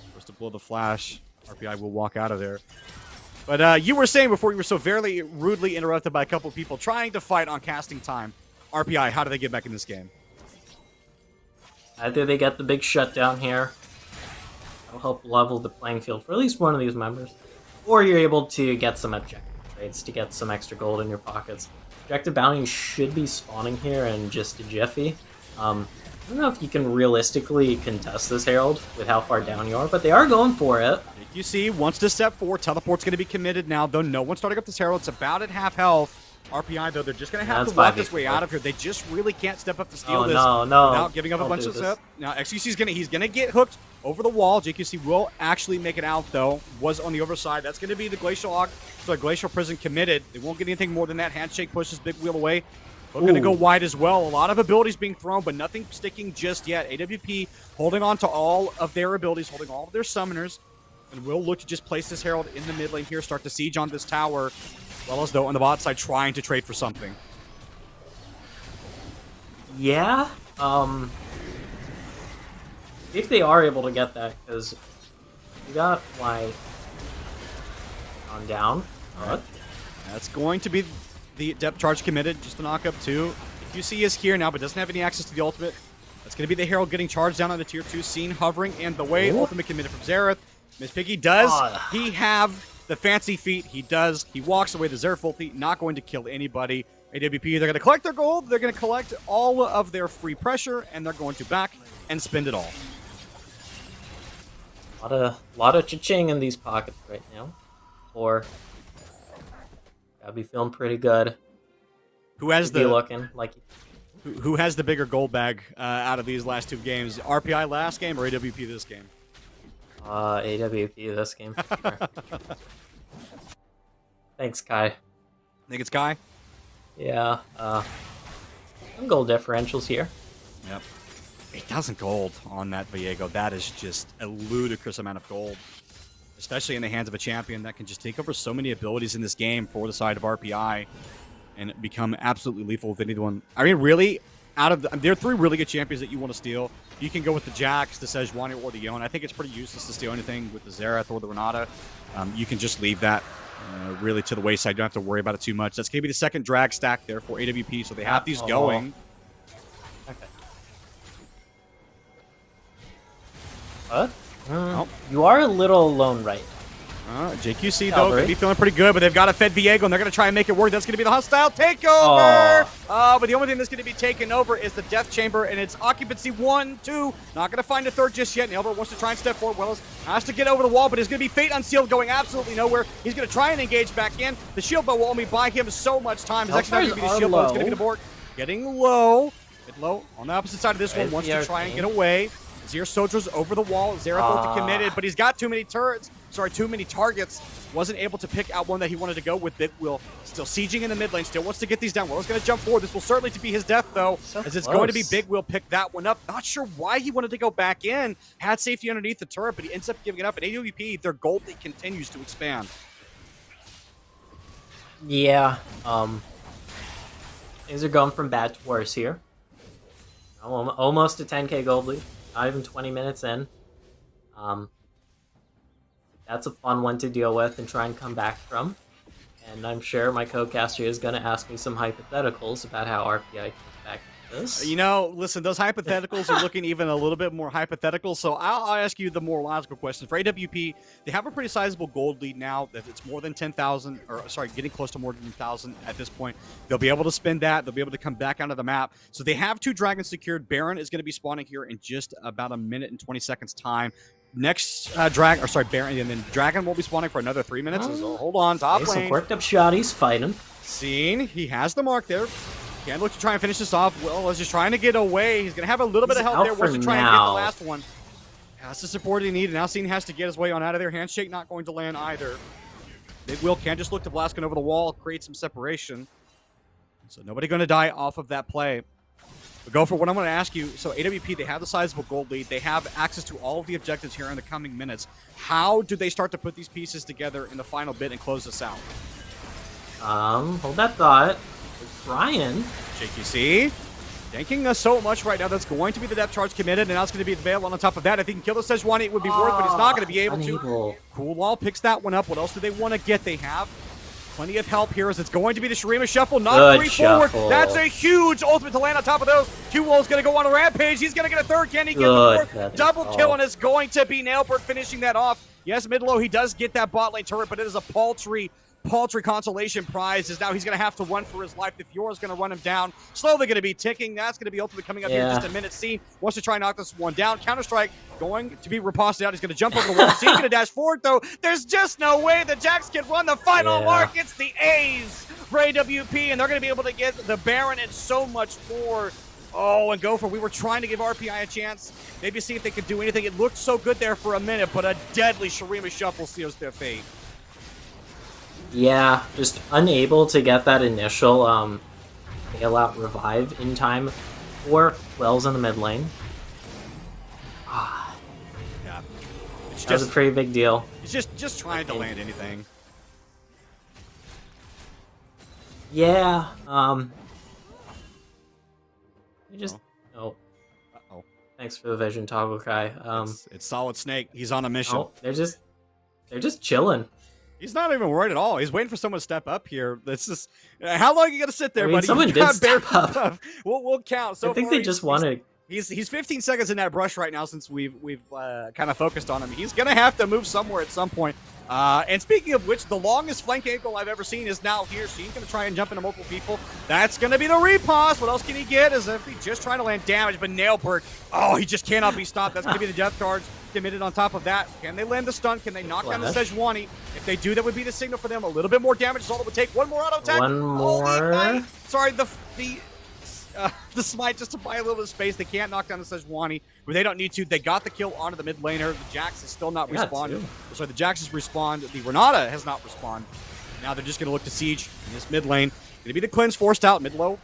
supposed to blow the flash. RPI will walk out of there. But you were saying before, you were so very rudely interrupted by a couple people trying to fight on casting time. RPI, how do they get back in this game? Either they get the big shutdown here, that'll help level the playing field for at least one of these members, or you're able to get some objective trades to get some extra gold in your pockets. Objective bounty should be spawning here in just a jiffy. I don't know if you can realistically contest this Herald with how far down you are, but they are going for it. You see, wants to step forward. Teleport's going to be committed now, though no one's starting up this Herald. It's about at half health. RPI, though, they're just going to have to walk this way out of here. They just really can't step up to steal this without giving up a bunch of stuff. Now, XQC's he's going to get hooked over the wall. JQC will actually make it out, though. Was on the overside. That's going to be the Glacial Hawk. So Glacial Prison committed. They won't get anything more than that. Handshake pushes Big Wheel away. But going to go wide as well. A lot of abilities being thrown, but nothing sticking just yet. AWP holding on to all of their abilities, holding all of their summoners. And we'll look to just place this Herald in the mid lane here, start to siege on this tower, as well as, though, on the bot side, trying to trade for something. Yeah, if they are able to get that, because you got White on down. Right. That's going to be the depth charge committed, just to knock up 2. QC is here now, but doesn't have any access to the ultimate. That's going to be the Herald getting charged down on the tier 2 scene, hovering, and the way ultimate committed from Xerath. Miss Piggy, does he have the fancy feet? He does. He walks away the Xerath ulti, not going to kill anybody. AWP, they're going to collect their gold, they're going to collect all of their free pressure, and they're going to back and spend it all. Lot of cha-ching in these pockets right now. Or gotta be feeling pretty good. Who has looking like who has the bigger gold bag out of these last 2 games? RPI last game or AWP this game? AWP this game. Sure. Thanks, Kai. Think it's Kai? Yeah. Some gold differentials here. Yep. 8,000 gold on that Viego. That is just a ludicrous amount of gold. Especially in the hands of a champion that can just take over so many abilities in this game for the side of RPI. and become absolutely lethal with anyone. I mean, really, there are 3 really good champions that you want to steal. You can go with the Jax, the Sejuani, or the Yone. I think it's pretty useless to steal anything with the Xerath or the Renata. You can just leave that really to the wayside. You don't have to worry about it too much. That's going to be the second drag stack there for AWP, so they have these going. Okay. What? You are a little alone right now. JQC, though, going to be feeling pretty good, but they've got a Fed Viego, and they're going to try and make it work. That's going to be the hostile takeover! But the only thing that's going to be taken over is the Death Chamber, and it's occupancy 1, 2. Not going to find a third just yet. Nailbird wants to try and step forward. Wells has to get over the wall, but it's going to be Fate Unsealed going absolutely nowhere. He's going to try and engage back in. The shield bow will only buy him so much time. It's actually not going to be the shield bow. It's going to be the Bork. Getting low. Get low on the opposite side of this one. Wants to try and get away. Zero Soldier's over the wall. Xerath committed, but he's got too many turrets. Sorry, too many targets. Wasn't able to pick out one that he wanted to go with. Big Will still sieging in the mid lane. Still wants to get these down. Will's going to jump forward. This will certainly be his death, though, as it's going to be Big Will pick that one up. Not sure why he wanted to go back in. Had safety underneath the turret, but he ends up giving it up. And AWPE, their gold lead continues to expand. Yeah. Things are going from bad to worse here. Almost a 10k gold lead. Not even 20 minutes in. That's a fun one to deal with and try and come back from. And I'm sure my co-caster is going to ask me some hypotheticals about how RPI comes back to this. You know, listen, those hypotheticals are looking even a little bit more hypothetical, so I'll ask you the more logical question. For AWP, they have a pretty sizable gold lead now. That it's more than 10,000, or sorry, getting close to more than 1,000 at this point. They'll be able to spend that. They'll be able to come back onto the map. So they have 2 dragons secured. Baron is going to be spawning here in just about a minute and 20 seconds time. Next Baron, and then Dragon will be spawning for another 3 minutes. So hold on, top lane. Some worked up shotties fighting. Scene, he has the mark there. Can look to try and finish this off. Will is just trying to get away. He's going to have a little bit of help there. Wants to try and get the last one. Has the support he needed. Now Scene has to get his way on out of there. Handshake not going to land either. Big Will can just look to Blaskin over the wall, create some separation. So nobody going to die off of that play. But go for what I'm going to ask you. So AWP, they have the sizable gold lead. They have access to all of the objectives here in the coming minutes. How do they start to put these pieces together in the final bit and close this out? Hold that thought. Brian. JQC. Tanking us so much right now. That's going to be the depth charge committed, and now it's going to be the Veil on top of that. If he can kill the Sejuani, it would be worth, but he's not going to be able to. Cool Wall picks that one up. What else do they want to get? They have plenty of help here as it's going to be the Shurima Shuffle, not free forward. That's a huge ultimate to land on top of those. Q-Wall's going to go on a rampage. He's going to get a third. Can he get the fourth? Double kill, and it's going to be Nailbird finishing that off. Yes, mid-low, he does get that bot lane turret, but it is a paltry consolation prize, as now he's going to have to run for his life. The Fiora's going to run him down. Slowly going to be ticking. That's going to be ultimately coming up here in just a minute. Scene wants to try and knock this one down. Counter-Strike going to be riposted out. He's going to jump over the wall. Scene's going to dash forward, though. There's just no way the Jax can run the final mark. It's the A's for AWP, and they're going to be able to get the Baron and so much more. Oh, and Gopher, we were trying to give RPI a chance. Maybe see if they could do anything. It looked so good there for a minute, but a deadly Shurima Shuffle seals their fate. Yeah, just unable to get that initial bailout revive in time for Wells in the mid lane. Yeah, that was a pretty big deal. He's just trying to land anything. Yeah, you just Thanks for the vision, Toggle Cry. It's Solid Snake. He's on a mission. Oh, they're just chilling. He's not even worried at all. He's waiting for someone to step up here. That's just how long are you gonna sit there, buddy? Someone did step up. We'll count. So I think they just want to. He's 15 seconds in that brush right now since we've kind of focused on him. He's gonna have to move somewhere at some point. And speaking of which, the longest flank angle I've ever seen is now here. So he's gonna try and jump into multiple people. That's gonna be the riposte. What else can he get? As if he's just trying to land damage, but Nailbird, he just cannot be stopped. That's gonna be the death charge committed on top of that. Can they land the stun? Can they knock down the Sejuani? If they do, that would be the signal for them. A little bit more damage is all it would take. One more auto attack. One more. Sorry, the smite just to buy a little bit of space. They can't knock down the Sejuani, but they don't need to. They got the kill onto the mid laner. The Jax is still not respawned. Sorry, the Jax has respawned. The Renata has not respawned. Now they're just going to look to siege in this mid lane. Going to be the cleanse forced out mid low.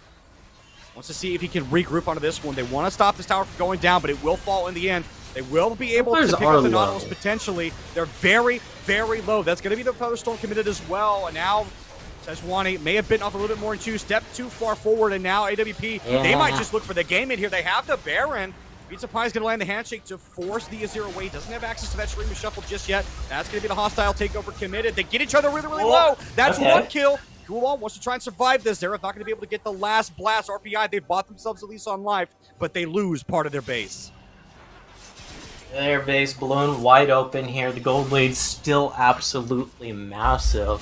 Wants to see if he can regroup onto this one. They want to stop this tower from going down, but it will fall in the end. They will be able to pick up the Nautilus potentially. They're very, very low. That's going to be the Featherstone committed as well. And now Sejuani may have bitten off a little bit more in two, stepped too far forward, and now AWP, they might just look for the game in here. They have the Baron. Pizza Pie's going to land the handshake to force the Azir away. Doesn't have access to that Shreema Shuffle just yet. That's going to be the hostile takeover committed. They get each other really, really low. That's one kill. Coolon wants to try and survive this. Xerath not going to be able to get the last blast. RPI, they bought themselves at least on life, but they lose part of their base. Their base blown wide open here. The gold lead's still absolutely massive.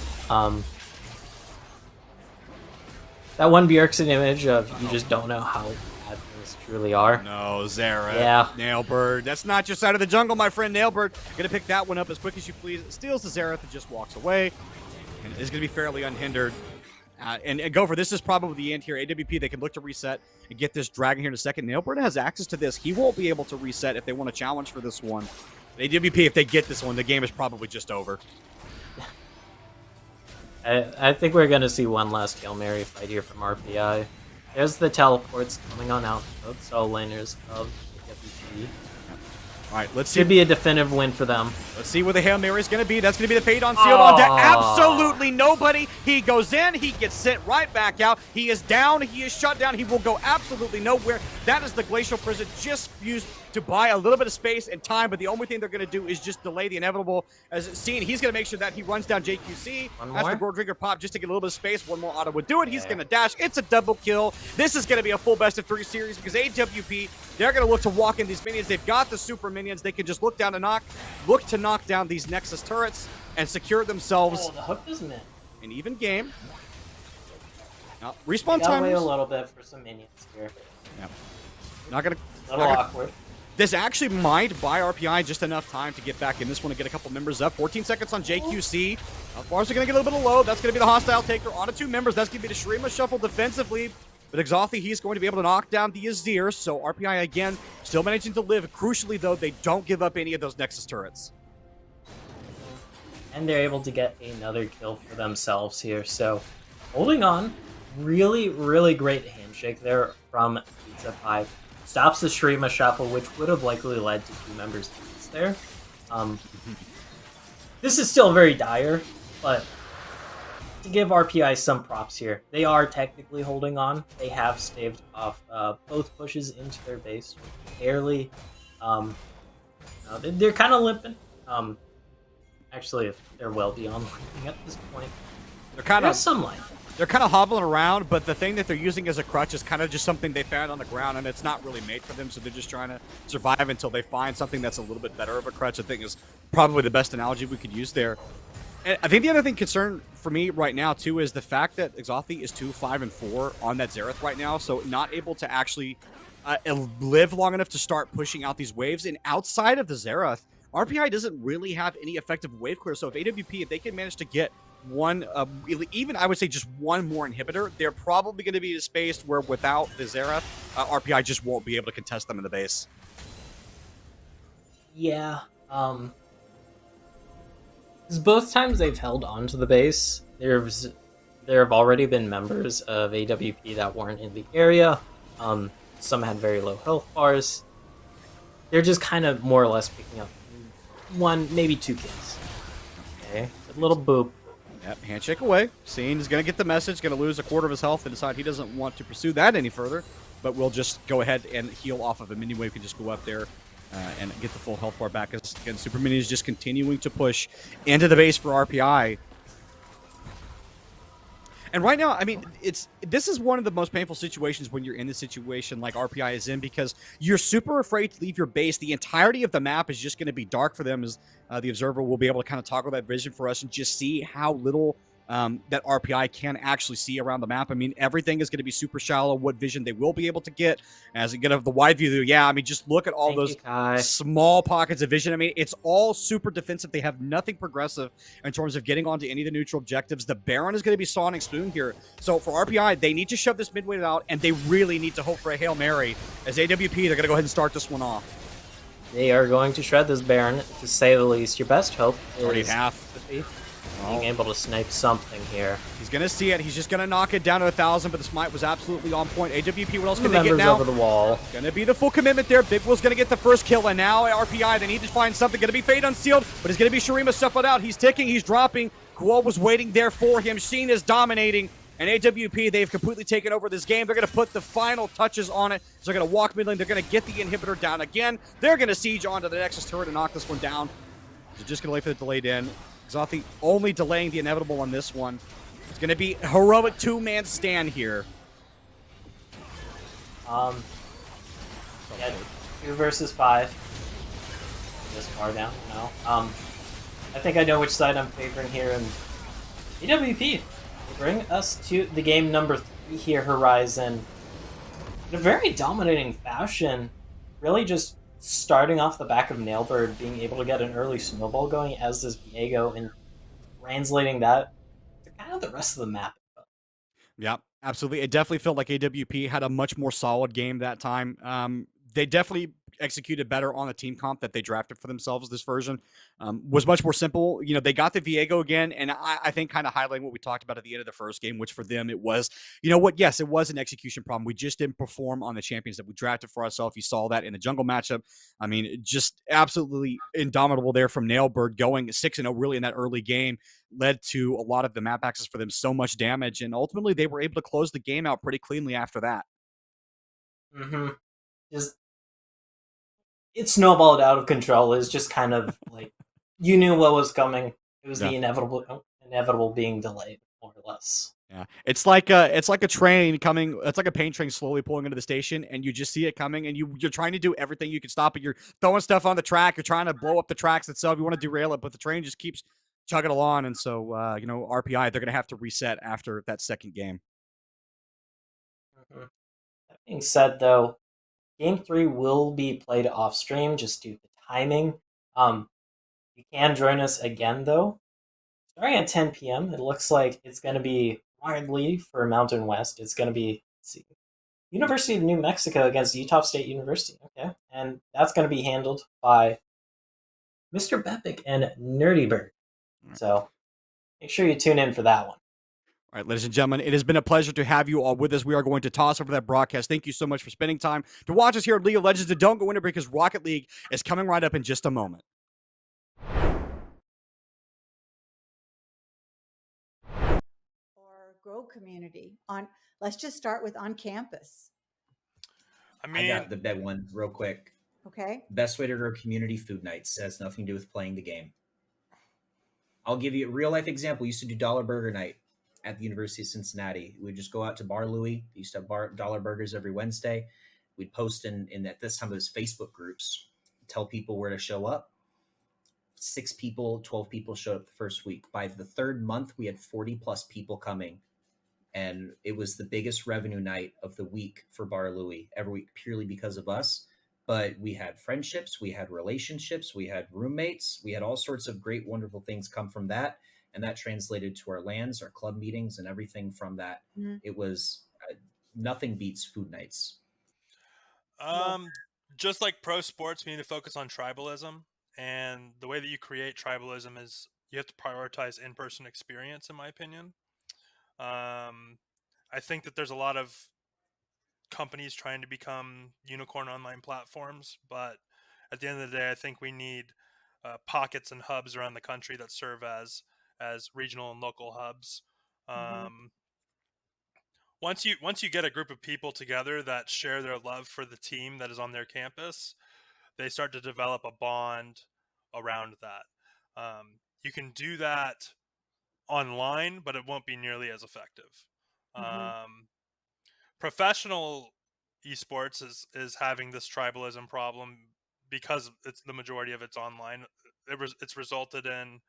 That one Bjergsen image of you just don't know how bad things truly are. No, Xerath. Yeah. Nailbird. That's not just out of the jungle, my friend. Nailbird going to pick that one up as quick as you please. Steals the Xerath and just walks away. And is going to be fairly unhindered. And Gopher, this is probably the end here. AWP, they can look to reset and get this dragon here in a second. Nailbird has access to this. He won't be able to reset if they want a challenge for this one. AWP, if they get this one, the game is probably just over. I think we're going to see one last Hail Mary fight here from RPI. There's the teleports coming on out, both solo laners of AWP. All right, let's see. Should be a definitive win for them. Let's see where the Hail Mary is going to be. That's going to be the fade on Sealed on deck. Absolutely nobody. He goes in. He gets sent right back out. He is down. He is shut down. He will go absolutely nowhere. That is the Glacial Prison just used to buy a little bit of space and time, but the only thing they're going to do is just delay the inevitable. As it's seen, he's going to make sure that he runs down JQC. As the Gold Drinker pop just to get a little bit of space. One more auto would do it. He's going to dash. It's a double kill. This is going to be a full best of 3 series because AWP, they're going to look to walk in these minions. They've got the super minions. They can just look to knock down these Nexus turrets and secure themselves. The hook is mint. An even game. Now, respawn time. Wait a timers. little bit for some minions here. Yeah. Not gonna. A little awkward. This actually might buy RPI just enough time to get back in this one and get a couple members up. 14 seconds on JQC. How far is it going to get a little bit low? That's going to be the hostile taker on 2 members. That's going to be the Shreema Shuffle defensively. But Exhausty, he's going to be able to knock down the Azir. So RPI, again, still managing to live. Crucially, though, they don't give up any of those Nexus turrets. And they're able to get another kill for themselves here. So holding on. Really, really great handshake there from Pizza Pie. Stops the Shreema Shuffle, which would have likely led to 2 members there. This is still very dire, but to give RPI some props here, they are technically holding on. They have staved off both pushes into their base barely. They're kind of limping. Actually, they're well beyond limping at this point. They're kind of some life. They're kind of hobbling around, but the thing that they're using as a crutch is kind of just something they found on the ground, and it's not really made for them, so they're just trying to survive until they find something that's a little bit better of a crutch. I think is probably the best analogy we could use there. And I think the other thing concern for me right now, too, is the fact that Exhausty is 2-5-4 on that Xerath right now, so not able to actually live long enough to start pushing out these waves. And outside of the Xerath, RPI doesn't really have any effective wave clear, so if AWP, if they can manage to get one, even I would say just one more inhibitor, they're probably going to be in a space where without the Xerath, RPI just won't be able to contest them in the base. Yeah, because both times they've held onto the base, there have already been members of AWP that weren't in the area. Some had very low health bars. They're just kind of more or less picking up 1, maybe 2 kills. Okay, a little boop. Yep, handshake away. Scene is going to get the message, going to lose a quarter of his health and decide he doesn't want to pursue that any further, but we'll just go ahead and heal off of him anyway. We can just go up there and get the full health bar back. As, again, Super Mini is just continuing to push into the base for RPI. And right now, I mean, this is one of the most painful situations when you're in the situation like RPI is in, because you're super afraid to leave your base. The entirety of the map is just going to be dark for them, as the observer will be able to kind of toggle that vision for us and just see how little that RPI can actually see around the map. I mean, everything is going to be super shallow, what vision they will be able to get. As you get of the wide view, yeah, I mean, just look at all those small pockets of vision. I mean, it's all super defensive. They have nothing progressive in terms of getting onto any of the neutral objectives. The Baron is going to be Sonic Spoon here. So for RPI, they need to shove this mid wave out, and they really need to hope for a Hail Mary. As AWP, they're going to go ahead and start this one off. They are going to shred this Baron, to say the least. Your best hope is already half. Being able to snipe something here. He's going to see it. He's just going to knock it down to 1,000, but the smite was absolutely on point. AWP, what else can they get now? Over the wall. Going to be the full commitment there. Big Will's going to get the first kill, and now RPI, they need to find something. Going to be Fade Unsealed, but it's going to be Shreema shuffled out. He's ticking, he's dropping. Kuo was waiting there for him. Sheen is dominating. And AWP, they've completely taken over this game. They're going to put the final touches on it. So they're going to walk mid lane. They're going to get the inhibitor down again. They're going to siege onto the Nexus turret and knock this one down. They're just going to wait for the delayed in. Xathi only delaying the inevitable on this one. It's going to be a heroic two-man stand here. Yeah, 2 versus 5. This far down, no. I think I know which side I'm favoring here, and AWP bring us to the game number 3 here, Horizon. In a very dominating fashion, really just starting off the back of Nailbird, being able to get an early snowball going as this Viego, and translating that to kind of the rest of the map. Yeah, absolutely. It definitely felt like AWP had a much more solid game that time. They definitely executed better on the team comp that they drafted for themselves. This version was much more simple. You know, they got the Viego again, and I think kind of highlighting what we talked about at the end of the first game, which for them it was, you know what, yes, it was an execution problem. We just didn't perform on the champions that we drafted for ourselves. You saw that in the jungle matchup. I mean, just absolutely indomitable there from Nailbird, going 6-0 really in that early game, led to a lot of the map access for them, so much damage, and ultimately they were able to close the game out pretty cleanly after that. Just it snowballed out of control. It's just kind of like you knew what was coming. It was the inevitable being delayed, more or less. Yeah, it's like a train coming. It's like a paint train slowly pulling into the station, and you just see it coming, and you're trying to do everything you can stop it. You're throwing stuff on the track. You're trying to blow up the tracks itself. You want to derail it, but the train just keeps chugging along, and so RPI, they're gonna have to reset after that second game. That being said, though, Game 3 will be played off stream just due to timing. You can join us again, though. Starting at 10 p.m., it looks like it's going to be widely for Mountain West. It's going to be, University of New Mexico against Utah State University. Okay. And that's going to be handled by Mr. Bepic and Nerdybird. So make sure you tune in for that one. All right, ladies and gentlemen, it has been a pleasure to have you all with us. We are going to toss over that broadcast. Thank you so much for spending time to watch us here at League of Legends. And don't go anywhere because Rocket League is coming right up in just a moment. Or grow community on. Let's just start with on campus. I got the big one real quick. Okay. Best way to grow community: food nights. Has nothing to do with playing the game. I'll give you a real life example. We used to do dollar burger night at the University of Cincinnati. We'd just go out to Bar Louie. We used to have dollar burgers every Wednesday. We'd post in at this time those Facebook groups, tell people where to show up. 6 people, 12 people showed up the first week. By the third month, we had 40 plus people coming. And it was the biggest revenue night of the week for Bar Louie every week, purely because of us. But we had friendships, we had relationships, we had roommates, we had all sorts of great, wonderful things come from that. And that translated to our LANs, our club meetings, and everything from that. Mm-hmm. It was nothing beats food nights. Just like pro sports, we need to focus on tribalism. And the way that you create tribalism is you have to prioritize in-person experience, in my opinion. I think that there's a lot of companies trying to become unicorn online platforms, but at the end of the day, I think we need pockets and hubs around the country that serve as regional and local hubs. Once you get a group of people together that share their love for the team that is on their campus, they start to develop a bond around that. You can do that online, but it won't be nearly as effective. Professional esports is having this tribalism problem because it's the majority of it's online. It's resulted in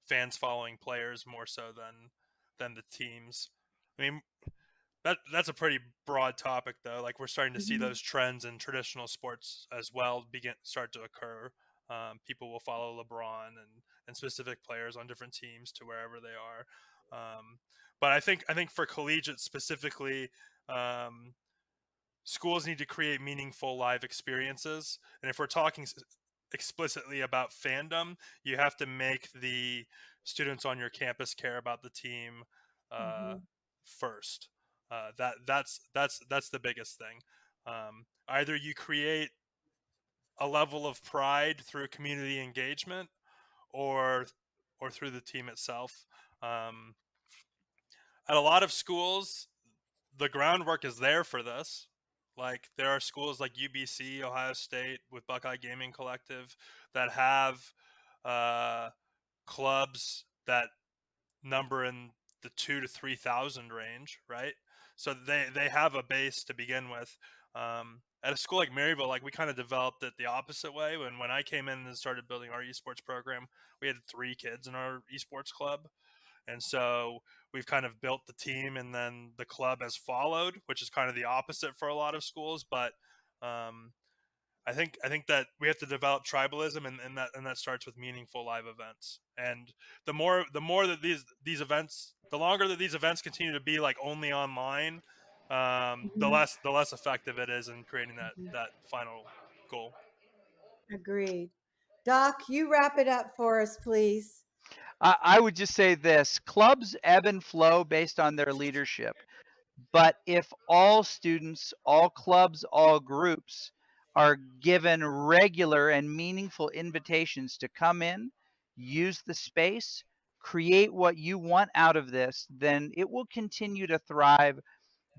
fans following players more so than the teams. I mean, that's a pretty broad topic, though. Like, we're starting to see those trends in traditional sports as well start to occur. People will follow LeBron and specific players on different teams to wherever they are. But I think for collegiate specifically, schools need to create meaningful live experiences. And if we're talking explicitly about fandom, you have to make the students on your campus care about the team first. That's the biggest thing. Either you create a level of pride through community engagement, or or through the team itself. At a lot of schools, the groundwork is there for this. Like there are schools like UBC, Ohio State, with Buckeye Gaming Collective that have clubs that number in the 2 to 3,000 range, right? So they have a base to begin with. At a school like Maryville, like we kind of developed it the opposite way. When I came in and started building our esports program, we had 3 kids in our esports club, and so we've kind of built the team, and then the club has followed, which is kind of the opposite for a lot of schools. But um, I think that we have to develop tribalism, and that starts with meaningful live events. And the more that these events, the longer that these events continue to be like only online, the less effective it is in creating that final goal. Agreed. Doc, you wrap it up for us, please. I would just say this: clubs ebb and flow based on their leadership. But if all students, all clubs, all groups are given regular and meaningful invitations to come in, use the space, create what you want out of this, then it will continue to thrive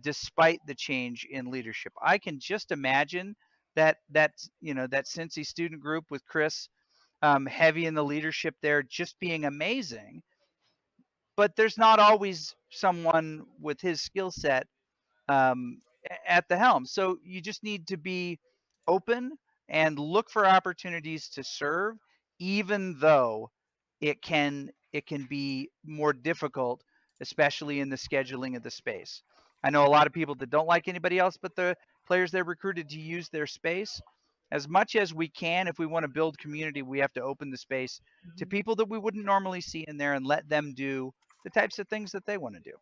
despite the change in leadership. I can just imagine that Cincy student group with Chris heavy in the leadership there just being amazing. But there's not always someone with his skill set um, at the helm. So you just need to be open and look for opportunities to serve, even though it can be more difficult, especially in the scheduling of the space. I know a lot of people that don't like anybody else but the players they're recruited to use their space. As much as we can, if we want to build community, we have to open the space to people that we wouldn't normally see in there and let them do the types of things that they want to do.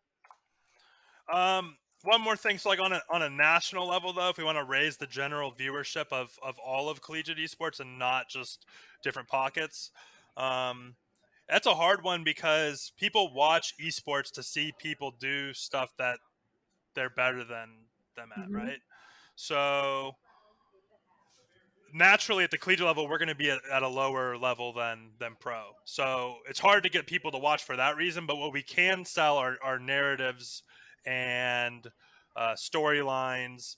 One more thing, so like on a national level though, if we want to raise the general viewership of all of collegiate esports and not just different pockets, that's a hard one because people watch esports to see people do stuff that they're better than them at, right? So naturally at the collegiate level, we're going to be at a lower level than pro. So it's hard to get people to watch for that reason. But what we can sell are narratives and storylines,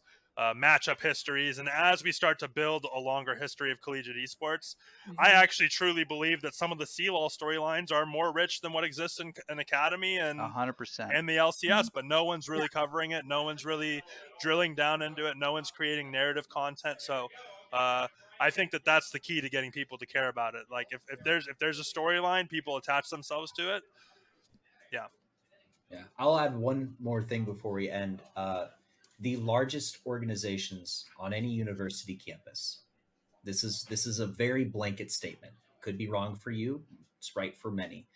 matchup histories. And as we start to build a longer history of collegiate esports, I actually truly believe that some of the CLOL storylines are more rich than what exists in Academy and 100%. and the LCS, but no one's really covering it. No one's really drilling down into it. No one's creating narrative content. So I think that that's the key to getting people to care about it. Like if there's a storyline, people attach themselves to it. Yeah. Yeah, I'll add one more thing before we end. The largest organizations on any university campus. This is a very blanket statement. Could be wrong for you. It's right for many.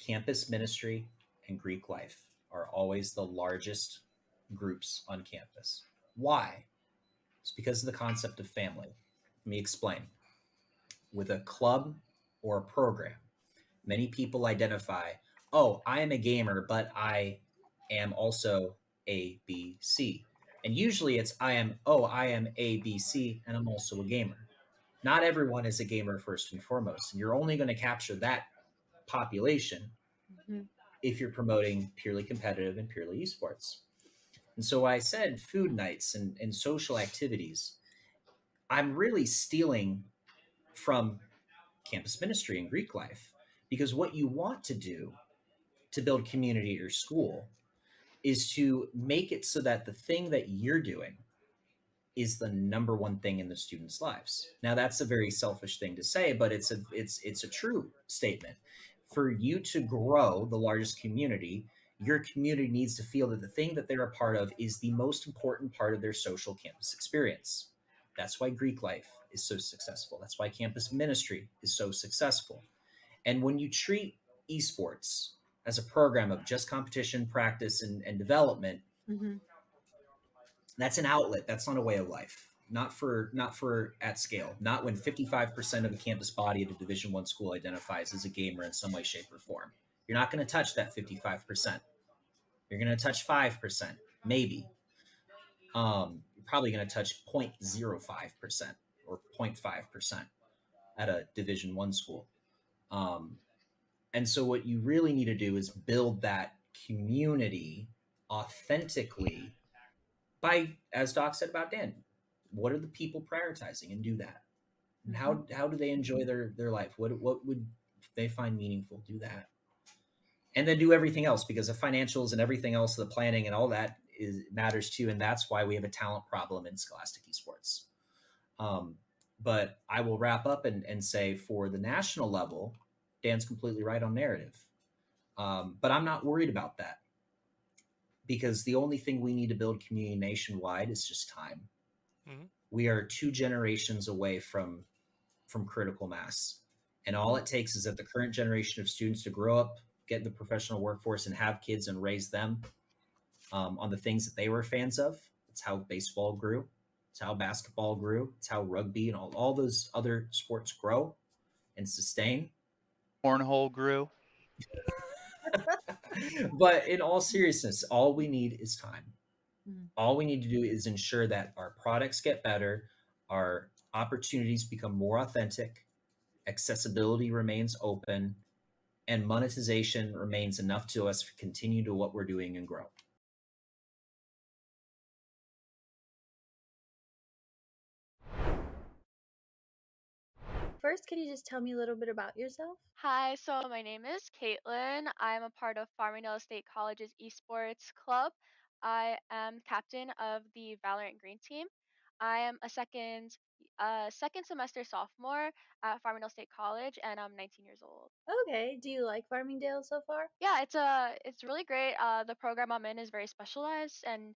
Campus ministry and Greek life are always the largest groups on campus. Why? It's because of the concept of family. Let me explain. With a club or a program, many people identify, oh, I am a gamer, but I am also A, B, C. And usually it's I am A, B, C, and I'm also a gamer. Not everyone is a gamer first and foremost. And you're only going to capture that population if you're promoting purely competitive and purely esports. And so I said food nights and social activities. I'm really stealing from campus ministry and Greek life because what you want to do to build community at your school is to make it so that the thing that you're doing is the number one thing in the students' lives. Now that's a very selfish thing to say, but it's a true statement. For you to grow the largest community, your community needs to feel that the thing that they're a part of is the most important part of their social campus experience. That's why Greek life is so successful. That's why campus ministry is so successful. And when you treat esports as a program of just competition, practice, and development, that's an outlet. That's not a way of life. Not for at scale. Not when 55% of the campus body at a Division I school identifies as a gamer in some way, shape, or form. You're not going to touch that 55%. You're going to touch 5%, maybe. You're probably going to touch 0.05% or 0.5% at a Division I school. And so what you really need to do is build that community authentically by, as Doc said about Dan, what are the people prioritizing, and do that. And how do they enjoy their life? What would they find meaningful? Do that. And then do everything else, because the financials and everything else, the planning and all that matters too. And that's why we have a talent problem in Scholastic Esports. But I will wrap up and say, for the national level, Dan's completely right on narrative. But I'm not worried about that, because the only thing we need to build community nationwide is just time. Mm-hmm. We are 2 generations away from critical mass. And all it takes is that the current generation of students to grow up, get in the professional workforce, and have kids and raise them on the things that they were fans of. It's how baseball grew. It's how basketball grew. It's how rugby and all those other sports grow and sustain. Cornhole grew. But in all seriousness, all we need is time. Mhm. All we need to do is ensure that our products get better, our opportunities become more authentic, accessibility remains open, and monetization remains enough to us to continue to what we're doing and grow. First, can you just tell me a little bit about yourself? Hi, so my name is Caitlin. I'm a part of Farmingdale State College's Esports Club. I am captain of the Valorant Green Team. I am a second semester sophomore at Farmingdale State College, and I'm 19 years old. Okay. Do you like Farmingdale so far? Yeah, it's really great. The program I'm in is very specialized, and